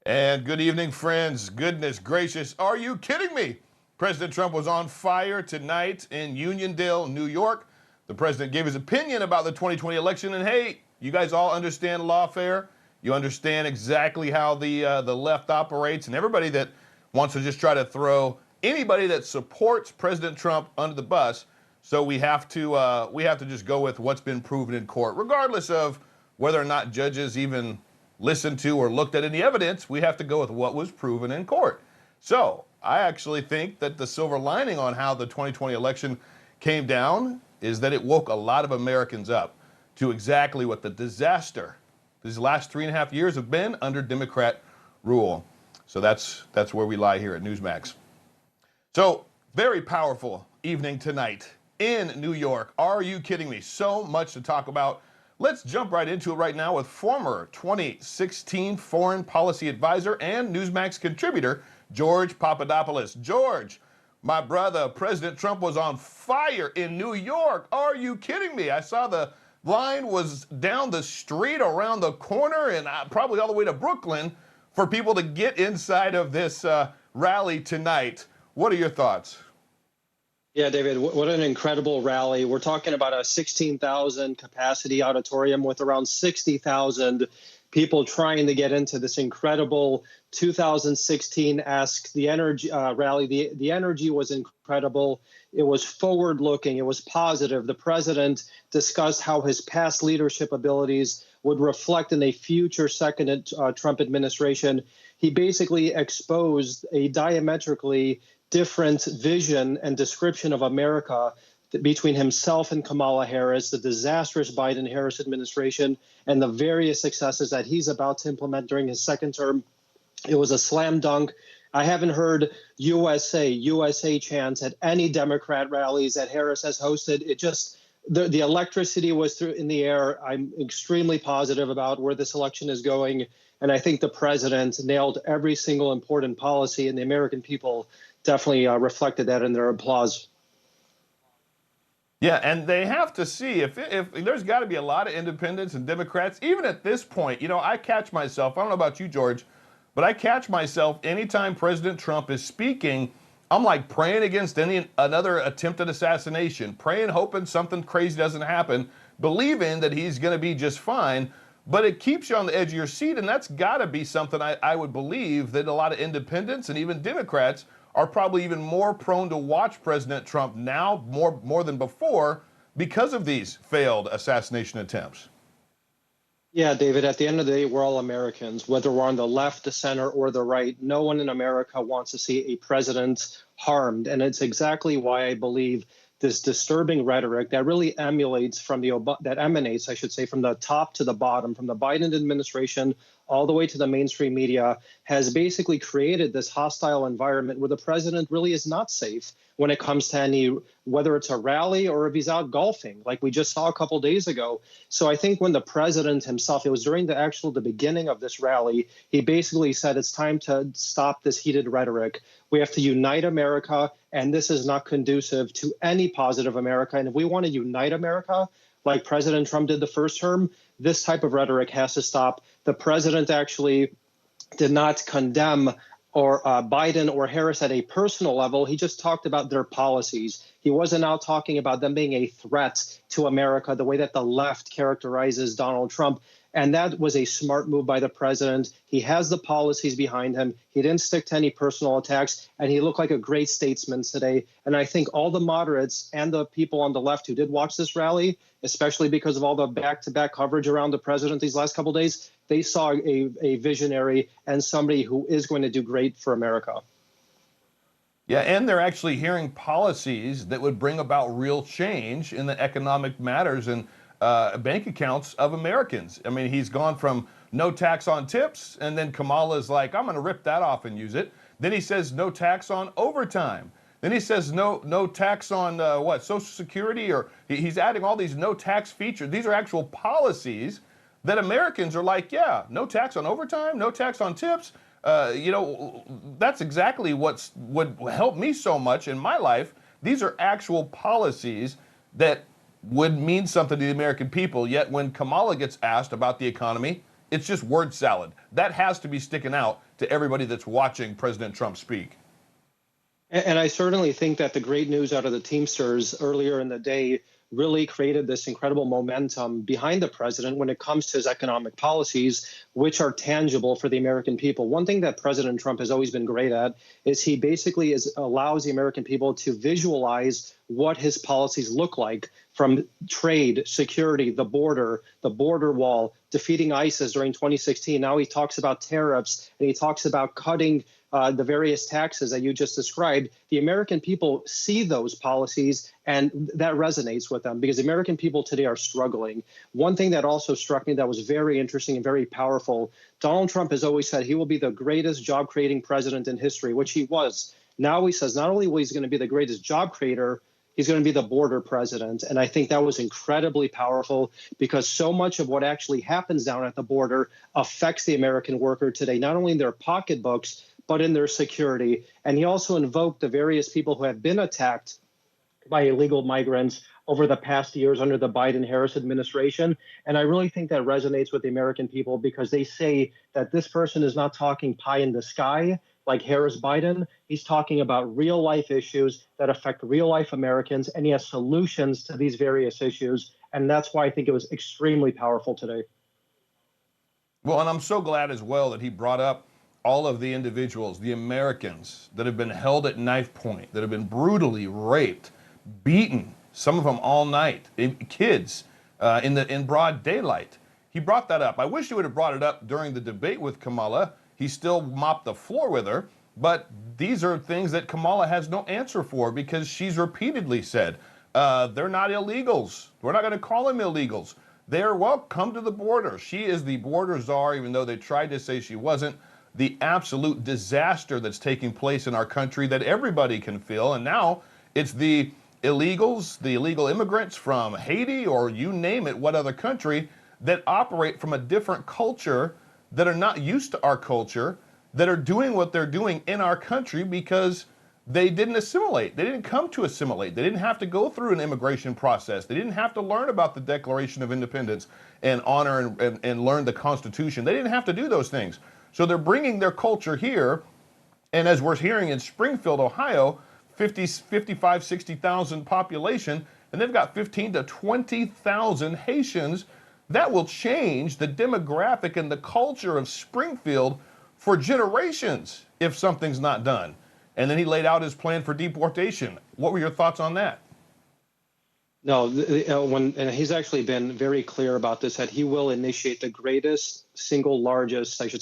And good evening, friends. Goodness gracious, are you kidding me? President Trump was on fire tonight in Uniondale, New York, The president gave his opinion about the 2020 election, and hey, you guys all understand lawfare. You understand exactly how the left operates, and everybody that wants to just try to throw anybody that supports President Trump under the bus. So we have to just go with what's been proven in court, regardless of whether or not judges even listened to or looked at any evidence. We have to go with what was proven in court. So I actually think that the silver lining on how the 2020 election came down is that it woke a lot of Americans up to exactly what the disaster these last 3.5 years have been under Democrat rule. So that's where we lie here at Newsmax. So very powerful evening tonight in New York. Are you kidding me? So much to talk about. Let's jump right into it right now with former 2016 foreign policy advisor and Newsmax contributor, George Papadopoulos. George, my brother, President Trump was on fire in New York. Are you kidding me? I saw the line was down the street, around the corner, and probably all the way to Brooklyn for people to get inside of this rally tonight. What are your thoughts? Yeah, David, what an incredible rally. We're talking about a 16,000 capacity auditorium with around 60,000 people trying to get into this incredible 2016-esque rally. The energy was incredible. It was forward-looking. It was positive. The president discussed how his past leadership abilities would reflect in a future second Trump administration. He basically exposed a diametrically different vision and description of America between himself and Kamala Harris, the disastrous Biden-Harris administration, and the various successes that he's about to implement during his second term. It was a slam dunk. I haven't heard USA chants at any Democrat rallies that Harris has hosted. It just, the electricity was in the air. I'm extremely positive about where this election is going. And I think the president nailed every single important policy, and the American people definitely reflected that in their applause. Yeah, and they have to see if there's got to be a lot of independents and Democrats, even at this point. You know, I catch myself, I don't know about you, George, but I catch myself anytime President Trump is speaking, I'm like praying against another attempted assassination, praying, hoping something crazy doesn't happen, believing that he's going to be just fine. But it keeps you on the edge of your seat, and that's got to be something I would believe that a lot of independents and even Democrats are probably even more prone to watch President Trump now more than before because of these failed assassination attempts. Yeah, David, at the end of the day, we're all Americans, whether we're on the left, the center, or the right. No one in America wants to see a president harmed. And it's exactly why I believe this disturbing rhetoric that really emanates from the top to the bottom, from the Biden administration all the way to the mainstream media, has basically created this hostile environment where the president really is not safe when it comes to whether it's a rally or if he's out golfing, like we just saw a couple days ago. So I think when the president himself, it was during the beginning of this rally, he basically said it's time to stop this heated rhetoric. We have to unite America, and this is not conducive to any positive America. And if we want to unite America, like President Trump did the first term, this type of rhetoric has to stop. The president actually did not condemn or Biden or Harris at a personal level. He just talked about their policies. He wasn't out talking about them being a threat to America the way that the left characterizes Donald Trump. And that was a smart move by the president. He has the policies behind him. He didn't stick to any personal attacks, and he looked like a great statesman today. And I think all the moderates and the people on the left who did watch this rally, especially because of all the back-to-back coverage around the president these last couple of days, they saw a visionary and somebody who is going to do great for America. Yeah, and they're actually hearing policies that would bring about real change in the economic matters and bank accounts of Americans. I mean, he's gone from no tax on tips, and then Kamala's like, I'm going to rip that off and use it. Then he says no tax on overtime. Then he says no tax on Social Security, or he's adding all these no tax features. These are actual policies that Americans are like, yeah, no tax on overtime, no tax on tips. That's exactly what would help me so much in my life. These are actual policies that would mean something to the American people. Yet when Kamala gets asked about the economy, it's just word salad. That has to be sticking out to everybody that's watching President Trump speak. And I certainly think that the great news out of the Teamsters earlier in the day really created this incredible momentum behind the president when it comes to his economic policies, which are tangible for the American people. One thing that President Trump has always been great at is he basically allows the American people to visualize what his policies look like, from trade, security, the border wall, defeating ISIS during 2016. Now he talks about tariffs, and he talks about cutting the various taxes that you just described. The American people see those policies, and that resonates with them because the American people today are struggling. One thing that also struck me that was very interesting and very powerful, Donald Trump has always said he will be the greatest job-creating president in history, which he was. Now he says not only will he going to be the greatest job creator, he's going to be the border president. And I think that was incredibly powerful because so much of what actually happens down at the border affects the American worker today, not only in their pocketbooks, but in their security. And he also invoked the various people who have been attacked by illegal migrants over the past years under the Biden-Harris administration. And I really think that resonates with the American people because they say that this person is not talking pie in the sky like Harris Biden. He's talking about real life issues that affect real life Americans, and he has solutions to these various issues. And that's why I think it was extremely powerful today. Well, and I'm so glad as well that he brought up all of the individuals, the Americans that have been held at knife point, that have been brutally raped, beaten, some of them all night, kids in broad daylight. He brought that up. I wish he would have brought it up during the debate with Kamala. He still mopped the floor with her, but these are things that Kamala has no answer for because she's repeatedly said, they're not illegals. We're not going to call them illegals. They're, well, come to the border. She is the border czar, even though they tried to say she wasn't. The absolute disaster that's taking place in our country that everybody can feel. And now it's the illegals, the illegal immigrants from Haiti or you name it, what other country, that operate from a different culture, that are not used to our culture, that are doing what they're doing in our country because they didn't assimilate. They didn't come to assimilate. They didn't have to go through an immigration process. They didn't have to learn about the Declaration of Independence and honor and learn the Constitution. They didn't have to do those things. So they're bringing their culture here. And as we're hearing in Springfield, Ohio, 55, 60,000 population, and they've got 15 to 20,000 Haitians. That will change the demographic and the culture of Springfield for generations if something's not done. And then he laid out his plan for deportation. What were your thoughts on that? No, and he's actually been very clear about this, that he will initiate the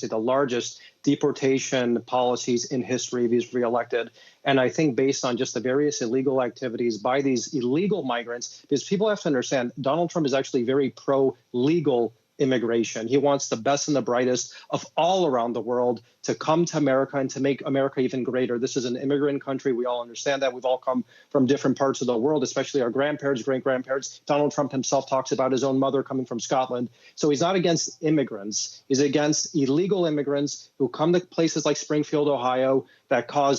the largest deportation policies in history if he's reelected. And I think based on just the various illegal activities by these illegal migrants, because people have to understand, Donald Trump is actually very pro-legal immigration. He wants the best and the brightest of all around the world to come to America and to make America even greater. This is an immigrant country. We all understand that. We've all come from different parts of the world, especially our grandparents, great-grandparents. Donald Trump himself talks about his own mother coming from Scotland. So he's not against immigrants. He's against illegal immigrants who come to places like Springfield, Ohio, that cause